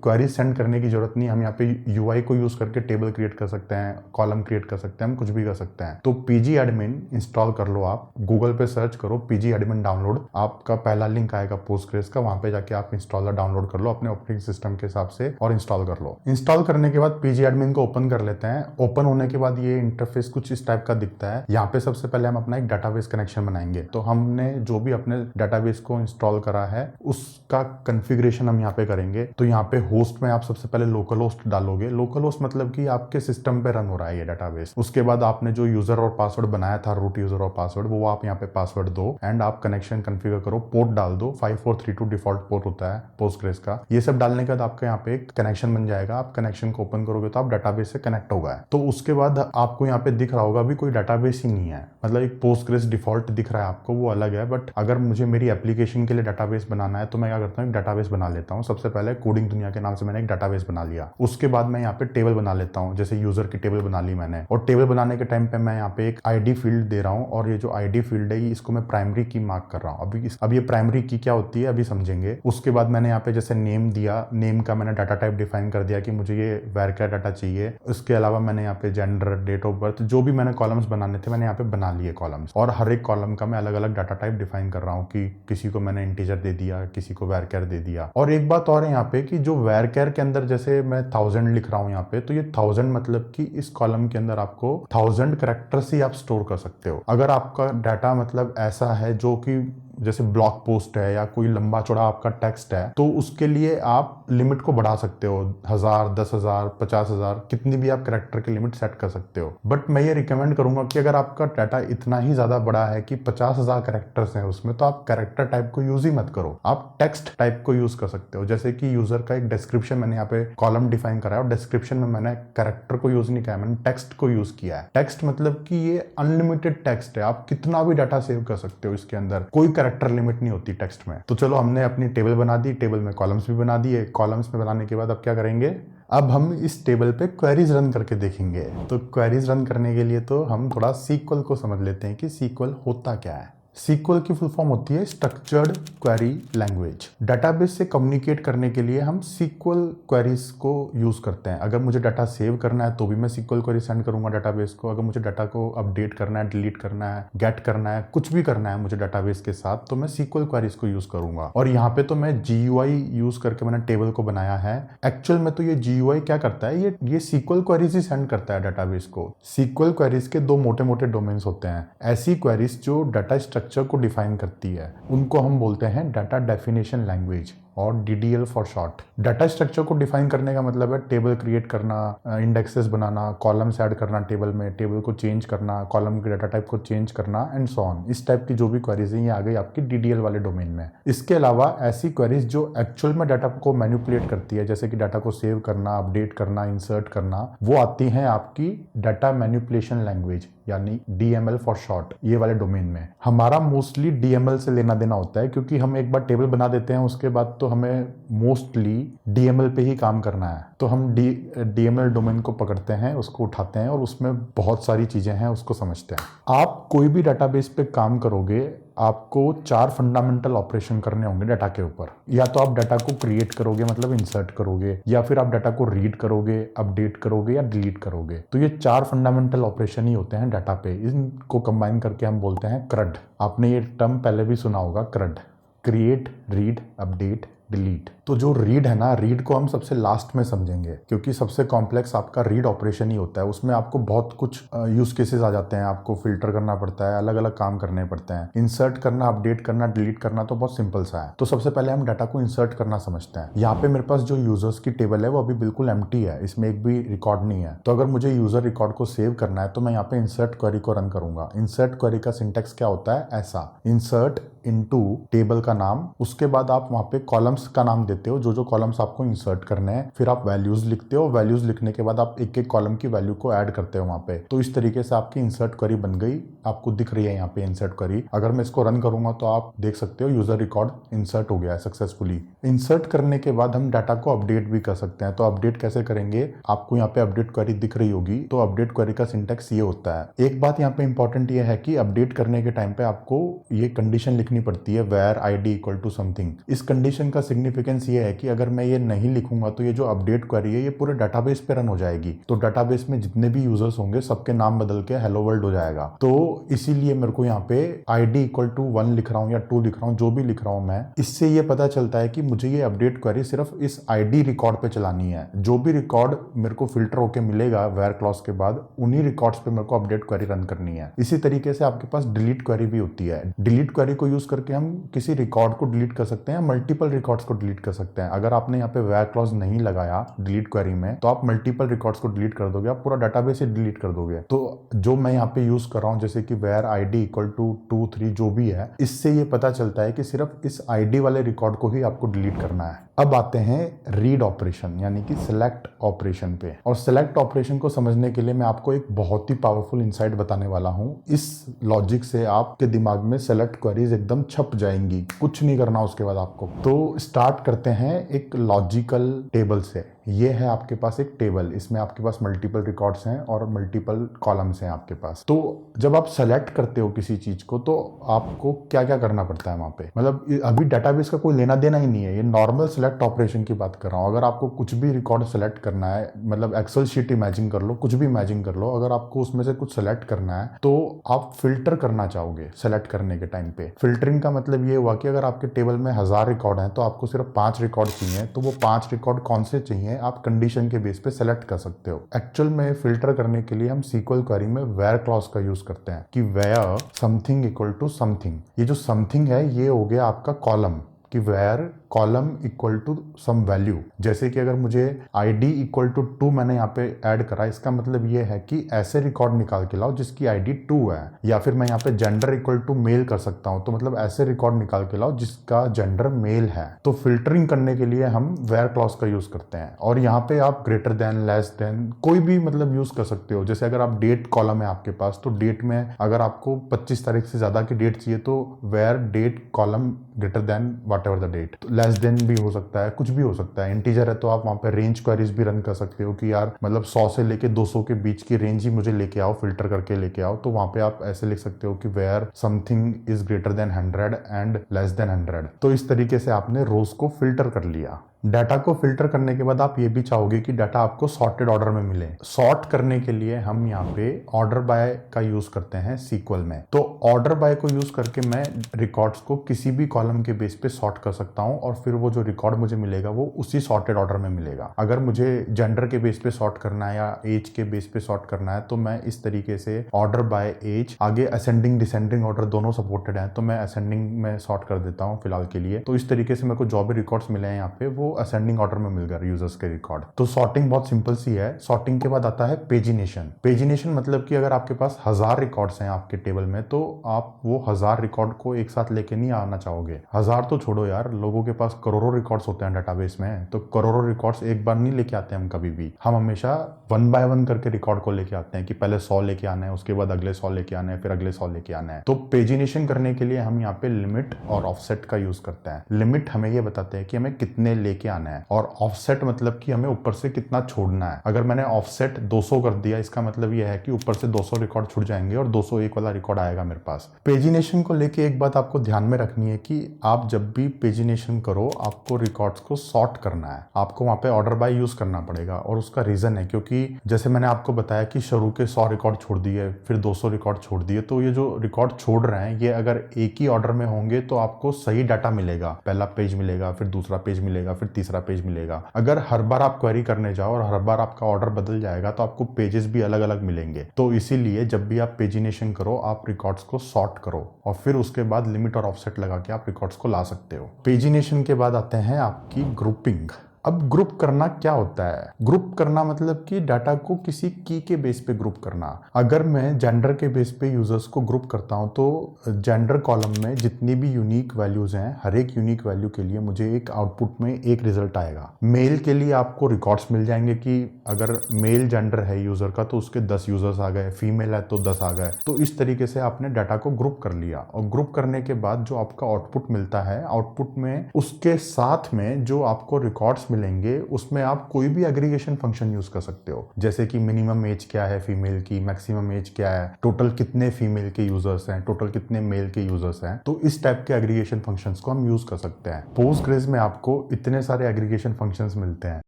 क्वेरी सेंड करने की जरूरत नहीं, हम यहाँ पे यूआई को यूज करके टेबल क्रिएट कर सकते हैं, कॉलम क्रिएट कर सकते हैं, हम कुछ भी कर सकते हैं। तो पीजी एडमिन इंस्टॉल कर लो, आप गूगल पे सर्च करो पीजी एडमिन डाउनलोड, आपका पहला लिंक आएगा पोस्टग्रेस का, वहां पे जाके आप इंस्टॉलर डाउनलोड कर लो अपने ऑपरेटिंग सिस्टम के हिसाब से और इंस्टॉल कर लो। इंस्टॉल करने के बाद पीजी एडमिन को ओपन कर लेते हैं। ओपन होने के बाद ये इंटरफेस कुछ इस टाइप का दिखता है। यहाँ पे सबसे पहले हम अपना एक डाटाबेस कनेक्शन बनाएंगे। तो हमने जो भी अपने डाटाबेस को इंस्टॉल करा है उसका कॉन्फ़िगरेशन हम यहाँ पे करेंगे। तो यहाँ पे होस्ट में आप सबसे पहले लोकल होस्ट डालोगे। लोकल होस्ट मतलब कि आपके सिस्टम पे रन हो रहा है ये डाटाबेस। उसके बाद आपने जो यूजर और पासवर्ड बनाया था, रूट यूजर और पासवर्ड, वो आप यहाँ पे पासवर्ड दो एंड आप कनेक्शन कॉन्फ़िगर करो, पोर्ट डाल दो। 5432 डिफॉल्ट पोर्ट होता है पोस्टग्रेस का। ये सब डालने के बाद आपका यहाँ पे एक कनेक्शन बन जाएगा। आप कनेक्शन को ओपन करोगे तो आप डाटाबेस से कनेक्ट होगा। तो उसके बाद आपको यहाँ पे दिख रहा होगा अभी कोई डाटाबेस ही नहीं है, मतलब एक पोस्टग्रेस डिफॉल्ट दिख रहा है आपको, वो अलग है। बट अगर मुझे मेरी एप्लीकेशन के लिए डाटाबेस बनाना है तो मैं क्या करता हूँ, एक डाटाबेस बना लेता हूँ। सबसे पहले कोडिंग दुनिया के नाम से मैंने एक डाटाबेस बना लिया। उसके बाद मैं यहाँ पे टेबल बना लेता हूँ, जैसे यूजर की टेबल बना ली मैंने। और टेबल बनाने के टाइम पे मैं यहाँ पे एक आईडी फील्ड दे रहा हूँ और ये जो आईडी फील्ड है इसको मैं प्राइमरी की मार्क कर रहा हूँ। अब ये प्राइमरी की क्या होती है अभी समझेंगे। उसके बाद मैंने यहाँ पे जैसे नेम दिया, नेम का मैंने डाटा टाइप डिफाइन कर दिया कि मुझे ये varchar डाटा चाहिए। उसके अलावा मैंने यहाँ पे जेंडर, डेट ऑफ बर्थ, जो भी मैंने कॉलम्स बनाने थे मैंने यहाँ पे बना लिए कॉलम्स। और हर एक कॉलम का मैं अलग अलग डाटा टाइप डिफाइन कर रहा हूँ कि किसी को मैंने इंटीजर दे दिया, किसी को varchar दे दिया। और एक बात और है यहाँ पे कि जो varchar के अंदर जैसे मैं 1000 लिख रहा हूँ यहाँ पे, तो ये 1000 मतलब कि इस कॉलम के अंदर आपको 1000 कैरेक्टर्स ही आप स्टोर कर सकते हो। अगर आपका डाटा मतलब ऐसा है जो कि जैसे ब्लॉग पोस्ट है या कोई लंबा चौड़ा आपका टेक्स्ट है, तो उसके लिए आप लिमिट को बढ़ा सकते हो, 1000, 10,000, 50,000, कितनी भी आप कैरेक्टर की लिमिट सेट कर सकते हो। बट मैं ये रिकमेंड करूंगा कि अगर आपका डाटा इतना ही ज्यादा बड़ा है कि 50,000 कैरेक्टर्स हैं उसमें, तो आप कैरेक्टर टाइप को यूज ही मत करो, आप टेक्स्ट टाइप को यूज कर सकते हो। जैसे कि यूजर का एक डिस्क्रिप्शन मैंने यहाँ पे कॉलम डिफाइन करा है और डिस्क्रिप्शन में मैंने कैरेक्टर को यूज नहीं किया है, मैंने टेक्स्ट को यूज किया है। टेक्स्ट मतलब कि ये अनलिमिटेड टेक्स्ट है, आप कितना भी डाटा सेव कर सकते हो इसके अंदर, कोई कैरेक्टर लिमिट नहीं होती टेक्स्ट में। तो चलो हमने अपनी टेबल बना दी, टेबल में कॉलम्स भी बना दिए। कॉलम्स में बनाने के बाद अब क्या करेंगे, अब हम इस टेबल पे क्वेरीज रन करके देखेंगे। तो क्वेरीज रन करने के लिए तो हम थोड़ा सीक्वल को समझ लेते हैं कि सीक्वल होता क्या है। सीक्वल की फुल फॉर्म होती है स्ट्रक्चर्ड क्वेरी लैंग्वेज। डाटाबेस से कम्युनिकेट करने के लिए हम सीक्वल क्वेरीज को यूज करते हैं। अगर मुझे डाटा सेव करना है तो भी मैं सीक्वल क्वेरी सेंड करूंगा डाटाबेस को। अगर मुझे डाटा को अपडेट करना है, डिलीट करना है, गेट करना है, कुछ भी करना है मुझे डाटाबेस के साथ, तो मैं सीक्वल क्वेरीज को यूज करूंगा। और यहाँ पे तो मैं GUI यूज करके मैंने टेबल को बनाया है। एक्चुअल में तो ये GUI क्या करता है, ये सीक्वल क्वेरीज ही सेंड करता है डाटाबेस को। सीक्वल क्वेरीज के दो मोटे मोटे डोमेन्स होते हैं। ऐसी क्वेरीज जो डाटा स्ट्रक्चर को डिफाइन करती है उनको हम बोलते हैं डाटा डेफिनेशन लैंग्वेज और DDL for short. Data structure को डिफाइन करने का मतलब है टेबल क्रिएट करना, इंडेक्सेस बनाना, कॉलम्स ऐड करना टेबल में, टेबल को चेंज करना, कॉलम के डाटा टाइप को चेंज करना एंड सो ऑन। इस टाइप की जो भी क्वेरीज हैं ये आ गई आपकी DDL वाले डोमेन में। इसके अलावा ऐसी क्वेरीज जो एक्चुअल में डाटा को मैनिपुलेट करती है, जैसे कि डाटा को सेव करना, अपडेट करना, इंसर्ट करना, वो आती हैं आपकी डाटा मैनिपुलेशन लैंग्वेज यानी DML फॉर शॉर्ट, ये वाले डोमेन में। हमारा मोस्टली DML से लेना देना होता है क्योंकि हम एक बार टेबल बना देते हैं उसके बाद तो हमें मोस्टली DML पे ही काम करना है। तो हम DML डोमेन को पकड़ते हैं, उसको उठाते हैं और उसमें बहुत सारी चीजें हैं उसको समझते हैं। आप कोई भी डाटाबेस पे काम करोगे आपको 4 फंडामेंटल ऑपरेशन करने होंगे डाटा के ऊपर। या तो आप डाटा को क्रिएट करोगे मतलब इंसर्ट करोगे, या फिर आप डाटा को रीड करोगे, अपडेट करोगे या डिलीट करोगे। तो ये 4 फंडामेंटल ऑपरेशन ही होते हैं डाटा पे। इनको कंबाइन करके हम बोलते हैं CRUD। आपने ये टर्म पहले भी सुना होगा, CRUD, create, read, update, delete. तो जो रीड है ना, रीड को हम सबसे लास्ट में समझेंगे क्योंकि सबसे कॉम्प्लेक्स आपका रीड ऑपरेशन ही होता है। उसमें आपको बहुत कुछ यूज केसेस आ जाते हैं, आपको फिल्टर करना पड़ता है, अलग अलग काम करने पड़ते हैं। इंसर्ट करना, अपडेट करना, डिलीट करना तो बहुत सिंपल सा है। तो सबसे पहले हम डाटा को इंसर्ट करना समझते हैं। यहाँ पे मेरे पास जो यूजर्स की टेबल है वो अभी बिल्कुल एम्प्टी है, इसमें एक भी रिकॉर्ड नहीं है। तो अगर मुझे यूजर रिकॉर्ड को सेव करना है तो मैं यहाँ पे इंसर्ट क्वेरी को रन करूंगा। इंसर्ट क्वेरी का सिंटेक्स क्या होता है, ऐसा, इंसर्ट इनटू टेबल का नाम, उसके बाद आप वहां पे कॉलम्स कॉलम्स का नाम देते हो, जो जो कॉलम्स आपको इंसर्ट करने हैं, फिर आप वैल्यूज लिखते हो, वैल्यूज लिखने के बाद आप एक एक कॉलम की वैल्यू को ऐड करते हो वहां पे। तो इस तरीके से आपकी इंसर्ट क्वेरी बन गई, आपको दिख रही है यहाँ पे इंसर्ट क्वेरी। अगर मैं इसको रन करूंगा तो आप देख सकते हो यूजर रिकॉर्ड इंसर्ट हो गया है सक्सेसफुली। इंसर्ट करने के बाद हम डाटा को अपडेट भी कर सकते हैं। तो अपडेट कैसे करेंगे, आपको यहाँ पे अपडेट क्वेरी दिख रही होगी। तो अपडेट क्वेरी का सिंटैक्स ये होता है। एक बात यहाँ पे इंपॉर्टेंट ये है कि अपडेट करने के टाइम पे आपको ये कंडीशन लिखनी पड़ती है, where ID equal to something. इस कंडीशन का सिग्निफिकेंस ये है कि अगर मैं ये नहीं लिखूंगा तो ये जो अपडेट क्वेरी है ये पूरे डाटाबेस पे रन हो जाएगी। तो डाटाबेस में जितने भी यूजर्स होंगे सबके नाम बदल के हेलो वर्ल्ड हो जाएगा। तो इसीलिए मेरे को यहाँ पे आईडी इक्वल टू 1 लिख रहा हूँ या 2 लिख रहा हूँ, जो भी लिख रहा हूँ मैं, इससे ये पता चलता है कि मुझे ये अपडेट क्वेरी सिर्फ इस आईडी रिकॉर्ड पे चलानी है। जो भी रिकॉर्ड मेरे को फिल्टर होके मिलेगा वेयर क्लॉज के बाद, उन्हीं रिकॉर्ड्स पे मेरे को अपडेट क्वेरी रन करनी है। इसी तरीके से आपके पास डिलीट क्वेरी भी होती है। डिलीट क्वेरी को यूज करके हम किसी रिकॉर्ड को डिलीट कर सकते हैं, मल्टीपल रिकॉर्ड्स को डिलीट कर सकते हैं। अगर आपने यहाँ पे वेयर क्लॉज नहीं लगाया डिलीट क्वेरी में तो आप मल्टीपल रिकॉर्ड्स को डिलीट कर दोगे, आप पूरा डाटाबेस ही डिलीट कर दोगे। तो जो मैं यहाँ पे यूज कर रहा हूँ जैसे कि वेयर आईडी इक्वल टू 2 3 जो भी है, इससे ये पता चलता है कि सिर्फ इस आईडी वाले रिकॉर्ड को ही आपको डिलीट करना है। अब आते हैं रीड ऑपरेशन यानी कि सिलेक्ट ऑपरेशन पे। और सिलेक्ट ऑपरेशन को समझने के लिए मैं आपको एक बहुत ही पावरफुल इंसाइट बताने वाला हूं। इस लॉजिक से आपके दिमाग में सेलेक्ट क्वेरीज एकदम छप जाएंगी, कुछ नहीं करना उसके बाद आपको। तो स्टार्ट करते हैं एक लॉजिकल टेबल से। ये है आपके पास एक टेबल, इसमें आपके पास मल्टीपल रिकॉर्ड्स हैं और मल्टीपल कॉलम्स हैं आपके पास। तो जब आप सेलेक्ट करते हो किसी चीज को तो आपको क्या क्या करना पड़ता है वहां पे, मतलब अभी डाटाबेस का कोई लेना देना ही नहीं है, ये नॉर्मल सेलेक्ट ऑपरेशन की बात कर रहा हूँ। अगर आपको कुछ भी रिकॉर्ड सेलेक्ट करना है, मतलब एक्सेल शीट इमेजिन कर लो, कुछ भी इमेजिन कर लो, अगर आपको उसमें से कुछ सेलेक्ट करना है तो आप फिल्टर करना चाहोगे सेलेक्ट करने के टाइम पे। फिल्टरिंग का मतलब ये हुआ कि अगर आपके टेबल में 1000 रिकॉर्ड हैं तो आपको सिर्फ 5 रिकॉर्ड चाहिए, तो वो 5 रिकॉर्ड कौन से चाहिए आप कंडीशन के बेस पे सेलेक्ट कर सकते हो। एक्चुअल में फिल्टर करने के लिए हम SQL क्वेरी में वेयर क्लॉज का यूज करते हैं कि where something equal to something. ये जो समथिंग है ये हो गया आपका कॉलम, कि where column equal to some value. जैसे कि अगर मुझे ID इक्वल टू 2 मैंने यहाँ पे ऐड करा, इसका मतलब ये है कि ऐसे रिकॉर्ड निकाल के लाओ जिसकी ID 2 है। या फिर मैं यहाँ पे जेंडर इक्वल टू मेल कर सकता हूँ, तो मतलब ऐसे रिकॉर्ड निकाल के लाओ जिसका जेंडर मेल है। तो फिल्टरिंग करने के लिए हम वेयर क्लॉज का यूज करते हैं। और यहाँ पे आप ग्रेटर देन, लेस देन कोई भी मतलब यूज कर सकते हो। जैसे अगर आप डेट कॉलम है आपके पास, तो डेट में अगर आपको 25 तारीख से ज्यादा की डेट चाहिए तो where date column greater than whatever the date. Less than भी हो सकता है, कुछ भी हो सकता है। इंटीजर है तो आप वहां पे रेंज क्वेरीज भी रन कर सकते हो कि यार मतलब 100 से लेके 200 के बीच की रेंज ही मुझे लेके आओ, फिल्टर करके लेके आओ। तो वहां पे आप ऐसे लिख सकते हो कि where something is greater than 100 and less than 100। तो इस तरीके से आपने रोज को फिल्टर कर लिया। डाटा को फिल्टर करने के बाद आप ये भी चाहोगे कि डाटा आपको सॉर्टेड ऑर्डर में मिले। सॉर्ट करने के लिए हम यहाँ पे ऑर्डर बाय का यूज करते हैं SQL में। तो ऑर्डर बाय को यूज करके मैं रिकॉर्ड्स को किसी भी कॉलम के बेस पे सॉर्ट कर सकता हूँ और फिर वो जो रिकॉर्ड मुझे मिलेगा वो उसी सॉर्टेड ऑर्डर में मिलेगा। अगर मुझे जेंडर के बेस पे सॉर्ट करना है या एज के बेस पे सॉर्ट करना है तो मैं इस तरीके से ऑर्डर बाय एज, आगे असेंडिंग डिसेंडिंग ऑर्डर दोनों सपोर्टेड है तो मैं असेंडिंग में सॉर्ट कर देता हूँ फिलहाल के लिए। तो इस तरीके से मेरे को जो भी रिकॉर्ड्स मिले हैं यहाँ पे वो असेंडिंग ऑर्डर में मिल गया यूजर्स के रिकॉर्ड। तो सॉर्टिंग बहुत सिंपल सी है। सॉर्टिंग के बाद आता है पेजिनेशन। पेजिनेशन मतलब कि अगर आपके पास 1000 रिकॉर्ड्स हैं आपके टेबल में तो आप वो 1000 रिकॉर्ड को एक साथ लेके नहीं आना चाहोगे। 1000 तो छोड़ो यार, लोगों के पास करोड़ों रिकॉर्ड्स होते हैं डाटाबेस में, तो करोड़ों रिकॉर्ड्स एक बार नहीं लेके आते हम कभी भी। हम हमेशा 1 बाय 1 करके रिकॉर्ड को लेके आते हैं कि पहले 100 लेके आना है, उसके बाद अगले 100 लेके आना है, फिर अगले 100 लेके आना है। तो पेजिनेशन करने के लिए हम यहाँ पे लिमिट और ऑफसेट का यूज करते हैं। लिमिट हमें ये बताते हैं कि हमें कितने लेके आना है और ऑफसेट मतलब कि हमें ऊपर से कितना छोड़ना है। अगर मैंने ऑफसेट 200 कर दिया इसका मतलब यह है कि ऊपर से 200 रिकॉर्ड छूट जाएंगे और 201 वाला रिकॉर्ड आएगा मेरे पास। पेजिनेशन को लेके एक बात आपको ध्यान में रखनी है कि आप जब भी पेजिनेशन करो आपको रिकॉर्ड्स को सॉर्ट करना है। आपको वहां पे ऑर्डर बाय यूज करना पड़ेगा और उसका रीजन है क्योंकि जैसे मैंने आपको बताया कि शुरू के 100 रिकॉर्ड छोड़ दिए, फिर 200 रिकॉर्ड छोड़ दिए, तो ये जो रिकॉर्ड छोड़ रहे हैं ये अगर एक ही ऑर्डर में होंगे तो आपको सही डाटा मिलेगा। पहला पेज मिलेगा, फिर दूसरा पेज मिलेगा, फिर तीसरा पेज मिलेगा। अगर हर बार आप क्वेरी करने जाओ और हर बार आपका ऑर्डर बदल जाएगा तो आपको पेजेस भी अलग अलग मिलेंगे। तो इसीलिए जब भी आप पेजिनेशन करो आप रिकॉर्ड्स को सॉर्ट करो और फिर उसके बाद लिमिट और ऑफसेट लगा के आप रिकॉर्ड्स को ला सकते हो। पेजिनेशन के बाद आते हैं आपकी ग्रुपिंग। अब ग्रुप करना क्या होता है? ग्रुप करना मतलब कि डाटा को किसी की के बेस पे ग्रुप करना। अगर मैं जेंडर के बेस पे यूजर्स को ग्रुप करता हूं तो जेंडर कॉलम में जितनी भी यूनिक वैल्यूज हैं, हर एक यूनिक वैल्यू के लिए मुझे एक आउटपुट में एक रिजल्ट आएगा। मेल के लिए आपको रिकॉर्ड्स मिल जाएंगे कि अगर मेल जेंडर है यूजर का तो उसके 10 यूजर्स आ गए, फीमेल है तो 10 आ गए। तो इस तरीके से आपने डाटा को ग्रुप कर लिया, और ग्रुप करने के बाद जो आपका आउटपुट मिलता है, आउटपुट में उसके साथ में जो आपको रिकॉर्ड्स मिलेंगे उसमें आप कोई भी एग्रीगेशन फंक्शन यूज कर सकते हो, जैसे कि मिनिमम एज क्या है फीमेल की, मैक्सिमम एज क्या है, टोटल कितने फीमेल के यूजर्स हैं, टोटल कितने मेल के यूजर्स हैं। तो इस टाइप के एग्रीगेशन फंक्शंस को हम यूज कर सकते हैं। पोस्टग्रेज में आपको इतने सारे एग्रीगेशन फंक्शंस मिलते हैं।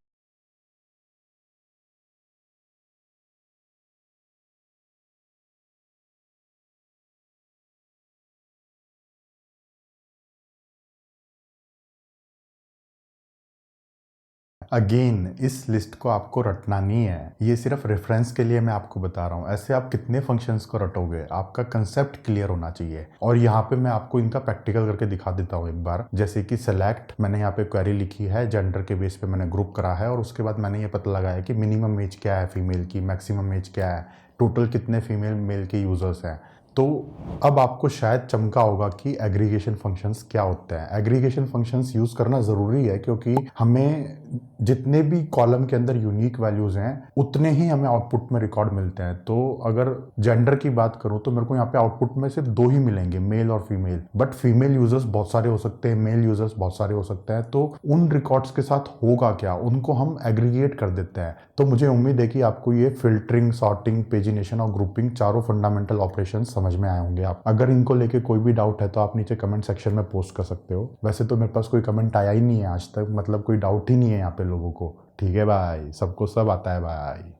अगेन इस लिस्ट को आपको रटना नहीं है, ये सिर्फ रेफरेंस के लिए मैं आपको बता रहा हूँ। ऐसे आप कितने फंक्शंस को रटोगे? आपका कंसेप्ट क्लियर होना चाहिए। और यहाँ पे मैं आपको इनका प्रैक्टिकल करके दिखा देता हूँ एक बार। जैसे कि सेलेक्ट, मैंने यहाँ पे क्वेरी लिखी है, जेंडर के बेस पे मैंने ग्रुप करा है, और उसके बाद मैंने ये पता लगाया कि मिनिमम एज क्या है फीमेल की, मैक्सिमम एज क्या है, टोटल कितने फीमेल मेल के यूजर्स हैं। तो अब आपको शायद चमका होगा कि एग्रीगेशन फंक्शंस क्या होते हैं। एग्रीगेशन फंक्शंस यूज करना जरूरी है क्योंकि हमें जितने भी कॉलम के अंदर यूनिक वैल्यूज हैं उतने ही हमें आउटपुट में रिकॉर्ड मिलते हैं। तो अगर जेंडर की बात करूं तो मेरे को यहाँ पे आउटपुट में सिर्फ 2 ही मिलेंगे, मेल और फीमेल। बट फीमेल यूजर्स बहुत सारे हो सकते हैं, मेल यूजर्स बहुत सारे हो सकते हैं। तो उन रिकॉर्ड्स के साथ होगा क्या, उनको हम एग्रीगेट कर देते हैं। तो मुझे उम्मीद है कि आपको ये फिल्टरिंग, सॉर्टिंग, पेजिनेशन और ग्रुपिंग चारों फंडामेंटल ऑपरेशन समझ में आए होंगे। आप अगर इनको लेके कोई भी डाउट है तो आप नीचे कमेंट सेक्शन में पोस्ट कर सकते हो। वैसे तो मेरे पास कोई कमेंट आया ही नहीं है आज तक, मतलब कोई डाउट ही नहीं है यहाँ पे लोगों को। ठीक है भाई, सबको सब आता है भाई।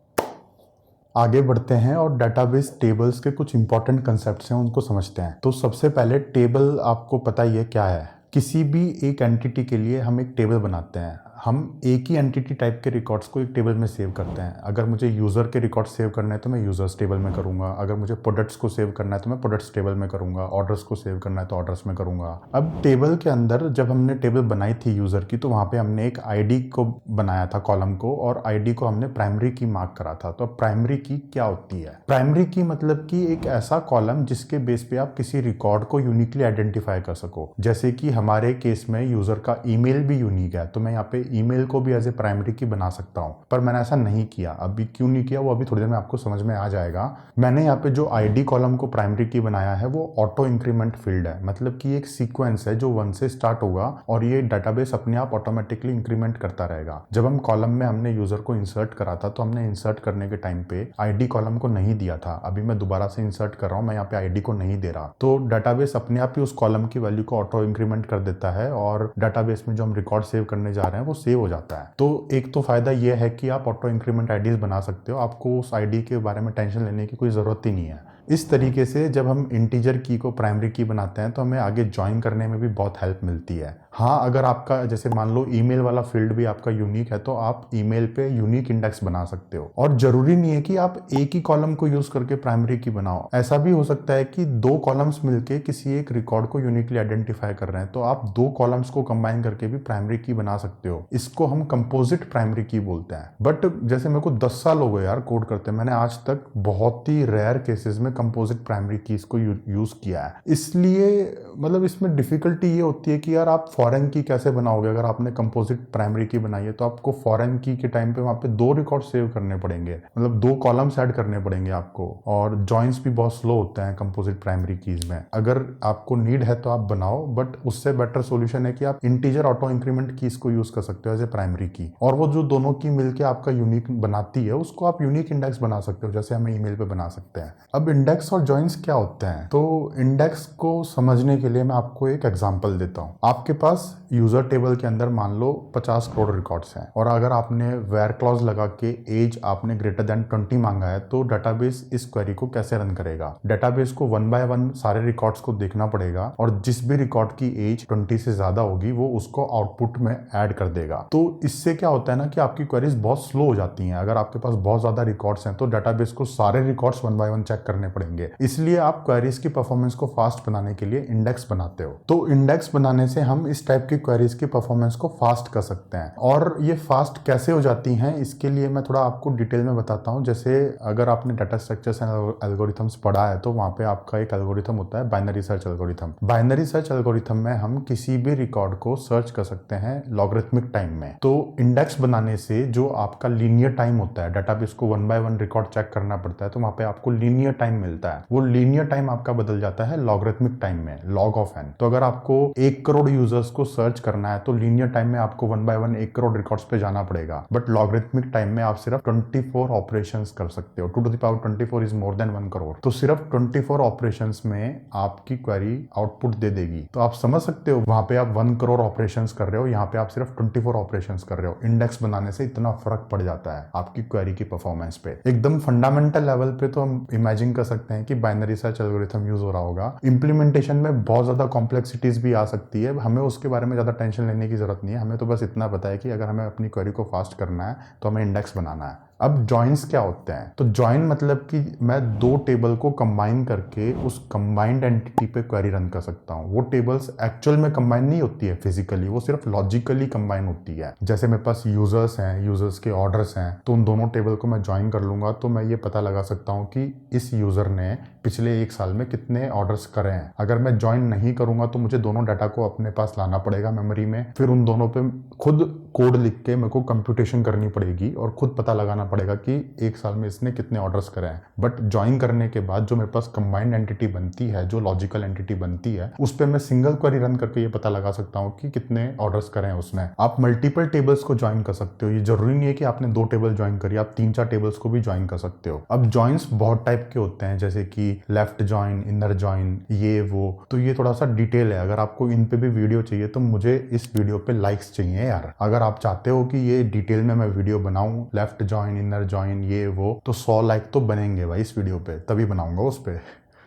आगे बढ़ते हैं और डेटाबेस टेबल्स के कुछ इंपॉर्टेंट कंसेप्ट्स हैं उनको समझते हैं। तो सबसे पहले टेबल आपको पता ही है क्या है। किसी भी एक एंटिटी के लिए हम एक टेबल बनाते हैं। हम एक ही एंटिटी टाइप के रिकॉर्ड्स को एक टेबल में सेव करते हैं। अगर मुझे यूज़र के रिकॉर्ड सेव करना है तो मैं यूज़र्स टेबल में करूँगा। अगर मुझे प्रोडक्ट्स को सेव करना है तो मैं प्रोडक्ट्स टेबल में करूँगा। ऑर्डर्स को सेव करना है तो ऑर्डर्स में करूँगा। अब टेबल के अंदर जब हमने टेबल बनाई थी यूज़र की, तो वहाँ पे हमने एक आईडी को बनाया था कॉलम को, और आईडी को हमने प्राइमरी की मार्क करा था। तो अब प्राइमरी की क्या होती है? प्राइमरी की मतलब कि एक ऐसा कॉलम जिसके बेस पे आप किसी रिकॉर्ड को यूनिकली आइडेंटिफाई कर सको। जैसे कि हमारे केस में यूज़र का ईमेल भी यूनिक है, तो मैं यहाँ पे ईमेल को भी एज ए प्राइमरी की बना सकता हूँ। पर मैंने ऐसा नहीं किया। अभी क्यों नहीं किया वो अभी थोड़ी देर में आपको समझ में आ जाएगा। मैंने यहाँ पे जो आईडी कॉलम को प्राइमरी की बनाया है वो ऑटो इंक्रीमेंट फील्ड है। मतलब कि एक सीक्वेंस है जो 1 से स्टार्ट होगा और ये डाटाबेस अपने आप ऑटोमेटिकली इंक्रीमेंट करता रहेगा। जब हम कॉलम में हमने यूजर को इंसर्ट करा था तो हमने इंसर्ट करने के टाइम पे आईडी कॉलम को नहीं दिया था। अभी मैं दोबारा से इंसर्ट कर रहा हूँ, मैं यहाँ पे आईडी को नहीं दे रहा। तो डाटाबेस अपने आप ही उस कॉलम की वैल्यू को ऑटो इंक्रीमेंट कर देता है और डाटाबेस में जो हम रिकॉर्ड सेव करने जा रहे हैं वो सेव हो जाता है। तो एक तो फायदा ये है कि आप ऑटो इंक्रीमेंट आईडीज बना सकते हो, आपको उस आईडी के बारे में टेंशन लेने की कोई ज़रूरत ही नहीं है। इस तरीके से जब हम इंटीजर की को प्राइमरी की बनाते हैं तो हमें आगे ज्वाइन करने में भी बहुत हेल्प मिलती है। हाँ, अगर आपका जैसे मान लो ईमेल वाला फील्ड भी आपका यूनिक है तो आप ईमेल पे यूनिक इंडेक्स बना सकते हो। और जरूरी नहीं है कि आप एक ही कॉलम को यूज करके प्राइमरी की बनाओ। ऐसा भी हो सकता है कि 2 कॉलम्स मिलके किसी एक रिकॉर्ड को यूनिकली आइडेंटिफाई कर रहे हैं, तो आप 2 कॉलम्स को कंबाइन करके भी प्राइमरी की बना सकते हो। इसको हम कंपोजिट प्राइमरी की बोलते हैं। बट जैसे मेरे को 10 साल हो गए यार कोड करते, मैंने आज तक बहुत ही रेयर केसेस में कंपोजिट प्राइमरी कीज को यूज किया है। इसलिए मतलब इसमें डिफिकल्टी ये होती है कि यार आप फॉरेन की कैसे बनाओगे। अगर आपने कंपोजिट प्राइमरी की बनाई है तो आपको फॉरेन की के टाइम पे वहां पे 2 रिकॉर्ड सेव करने पड़ेंगे, मतलब 2 कॉलम्स ऐड करने पड़ेंगे आपको। और जॉइंट्स भी बहुत स्लो होते हैं कंपोजिट प्राइमरी कीज में। अगर आपको नीड है तो आप बनाओ, बट उससे बेटर सोल्यूशन है कि आप इंटीजर ऑटो इंक्रीमेंट कीज को यूज कर सकते हो एज ए प्राइमरी की। और वो जो दोनों की मिलकर आपका यूनिक बनाती है उसको आप यूनिक इंडेक्स बना सकते हो, जैसे हमें ईमेल पे बना सकते हैं। अब इंडेक्स और जॉइंट्स क्या होते हैं? तो इंडेक्स को समझने के लिए मैं आपको एक एग्जांपल देता हूं। आपके पास यूजर टेबल के अंदर मान लो 50 करोड़ रिकॉर्ड्स हैं, और अगर आपने वेयर क्लॉज लगा के एज आपने ग्रेटर देन 20 मांगा है, तो डाटाबेस इस क्वेरी को कैसे रन करेगा? डाटाबेस को 1 बाय 1 सारे रिकॉर्ड्स को देखना पड़ेगा, और जिस भी रिकॉर्ड की एज 20 से ज्यादा होगी वो उसको आउटपुट में ऐड कर देगा। तो इससे क्या होता है ना कि आपकी क्वेरीज बहुत स्लो हो जाती हैं। अगर आपके पास बहुत ज्यादा रिकॉर्ड्स हैं तो डाटाबेस को सारे रिकॉर्ड्स 1 बाय 1 चेक करने पड़ेंगे। इसलिए आप क्वेरीज की परफॉर्मेंस को फास्ट बनाने के लिए इंडेक्स बनाते हो। तो इंडेक्स बनाने से हम इस टाइप की क्वेरीज की परफॉर्मेंस को फास्ट कर सकते हैं। और ये फास्ट कैसे हो जाती हैं, इसके लिए मैं थोड़ा आपको डिटेल में बताता हूँ। जैसे अगर आपने डाटा स्ट्रक्चर्स एंड एल्गोरिथम्स पढ़ा है तो वहाँ पे आपका एक एल्गोरिथम होता है binary search algorithm. Binary search algorithm में हम किसी भी रिकॉर्ड को सर्च कर सकते हैं लॉगरिथमिक टाइम में। तो इंडेक्स बनाने से जो आपका लीनियर टाइम होता है, डाटाबेस को 1 बाय 1 रिकॉर्ड चेक करना पड़ता है, तो वहाँ पे आपको लीनियर टाइम मिलता है। वो लीनियर टाइम आपका बदल जाता है लॉगरिथमिक टाइम में, log ऑफ n। तो अगर आपको 1 करोड़ यूजर्स को सर्च करना है तो लीनियर टाइम में आपको 1 बाय 1 1 करोड़ रिकॉर्ड्स पे जाना पड़ेगा। बट लॉगरिथमिक टाइम में आप सिर्फ 24 ऑपरेशंस कर सकते हो। 2 to the power 24 is more than 1 crore. तो सिर्फ 24 ऑपरेशंस में आपकी क्वेरी आउटपुट दे देगी। तो आप समझ सकते हो, वहां पे आप 1 करोड़ ऑपरेशंस कर रहे हो, यहाँ पे आप सिर्फ 24 ऑपरेशंस कर रहे हो। इंडेक्स बनाने से इतना फर्क पड़ जाता है आपकी क्वेरी की परफॉर्मेंस पे। एकदम फंडामेंटल लेवल पे तो हम इमेजिन कर सकते हैं कि बाइनरी सर्च एल्गोरिथम यूज हो रहा होगा। इंप्लीमेंटेशन में बहुत ज्यादा कॉम्प्लेक्सिटीज भी आ सकती है, हमें उसके बारे में ज्यादा टेंशन लेने की जरूरत नहीं है। हमें तो बस इतना पता है कि अगर हमें अपनी क्वेरी को फास्ट करना है तो हमें इंडेक्स बनाना है। अब जॉइंस क्या होते हैं? तो जॉइन मतलब कि मैं 2 टेबल को कंबाइन करके उस कंबाइंड एंटिटी पे क्वेरी रन कर सकता हूँ। वो टेबल्स एक्चुअल में कंबाइन नहीं होती है फिजिकली, वो सिर्फ लॉजिकली कंबाइन होती है। जैसे मेरे पास यूजर्स हैं, यूजर्स के ऑर्डर्स हैं, तो उन दोनों टेबल को मैं ज्वाइन कर लूंगा तो मैं ये पता लगा सकता हूँ कि इस यूजर ने पिछले 1 साल में कितने ऑर्डर्स करे हैं। अगर मैं ज्वाइन नहीं करूंगा तो मुझे दोनों डाटा को अपने पास लाना पड़ेगा मेमोरी में, फिर उन दोनों पे खुद कोड लिख के मेरे को कंप्यूटेशन करनी पड़ेगी और खुद पता लगाना पड़ेगा कि 1 साल में इसने कितने ऑर्डर्स करे हैं। बट ज्वाइन करने के बाद जो मेरे पास कंबाइंड एंटिटी बनती है, जो लॉजिकल एंटिटी बनती है, उस पर मैं सिंगल क्वेरी रन करके ये पता लगा सकता हूँ कि कितने ऑर्डर्स करे हैं उसने। आप मल्टीपल टेबल्स को ज्वाइन कर सकते हो। ये जरूरी नहीं है कि आपने 2 टेबल ज्वाइन करी, आप 3-4 टेबल्स को भी ज्वाइन कर सकते हो। अब ज्वाइंस बहुत टाइप के होते हैं, जैसे कि लेफ्ट ज्वाइन, इनर ज्वाइन, ये वो। तो ये थोड़ा सा डिटेल है। अगर आपको इन पे भी वीडियो चाहिए तो मुझे इस वीडियो पे लाइक्स चाहिए यार। अगर आप चाहते हो कि ये डिटेल में मैं वीडियो बनाऊं, लेफ्ट ज्वाइन, इनर ज्वाइन, ये वो, तो 100 लाइक तो बनेंगे भाई इस वीडियो पे, तभी बनाऊंगा उस पे।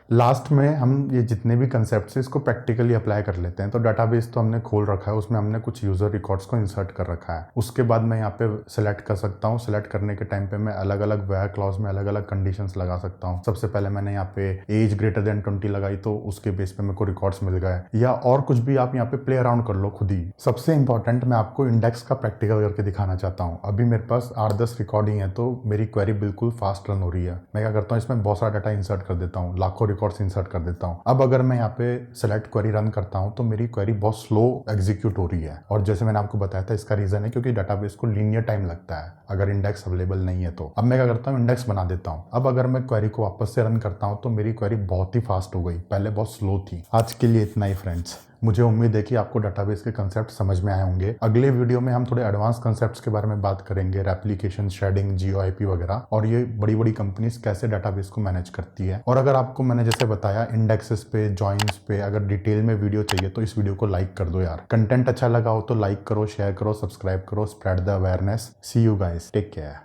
लास्ट में हम ये जितने भी कंसेप्ट है इसको प्रैक्टिकली अप्लाई कर लेते हैं। तो डाटाबेस तो हमने खोल रखा है, उसमें हमने कुछ यूजर रिकॉर्ड्स को इंसर्ट कर रखा है। उसके बाद मैं यहाँ पे सेलेक्ट कर सकता हूँ। सेलेक्ट करने के टाइम पे मैं अलग अलग वेयर क्लॉज में अलग अलग कंडीशंस लगा सकता हूँ। सबसे पहले मैंने यहाँ पे एज ग्रेटर देन 20 लगाई, तो उसके बेस पे मेरे को रिकॉर्ड्स मिल गए। या और कुछ भी आप यहाँ पे प्ले अराउंड कर लो खुद ही। सबसे इंपॉर्टेंट, मैं आपको इंडेक्स का प्रैक्टिकल करके दिखाना चाहता हूँ। अभी मेरे पास 8-10 रिकॉर्डिंग है तो मेरी क्वेरी बिल्कुल फास्ट रन हो रही है। मैं क्या करता हूँ, इसमें बहुत सारा डाटा इंसर्ट कर देता हूँ, लाखों रिकॉर्ड्स इंसर्ट कर देता हूँ। अब अगर मैं यहाँ पे सेलेक्ट क्वेरी रन करता हूँ तो मेरी क्वेरी बहुत स्लो एग्जीक्यूट हो रही है। और जैसे मैंने आपको बताया था, इसका रीजन है क्योंकि डाटाबेस को लीनियर टाइम लगता है अगर इंडेक्स अवेलेबल नहीं है तो। अब मैं क्या करता हूँ, इंडेक्स बना देता हूँ। अब अगर मैं क्वेरी को वापस से रन करता हूँ तो मेरी क्वेरी बहुत ही फास्ट हो गई, पहले बहुत स्लो थी। आज के लिए इतना ही फ्रेंड्स। मुझे उम्मीद है कि आपको डाटाबेस के कंसेप्ट समझ में आए होंगे। अगले वीडियो में हम थोड़े एडवांस कंसेप्ट्स के बारे में बात करेंगे, रेप्लिकेशन, शेडिंग, जियोआईपी वगैरह, और ये बड़ी बड़ी कंपनीज कैसे डाटाबेस को मैनेज करती है। और अगर आपको मैंने जैसे बताया इंडेक्सेस पे, जॉइंस पे अगर डिटेल में वीडियो चाहिए तो इस वीडियो को लाइक कर दो यार। कंटेंट अच्छा लगा हो तो लाइक करो, शेयर करो, सब्सक्राइब करो, spread the awareness. See you guys, take care.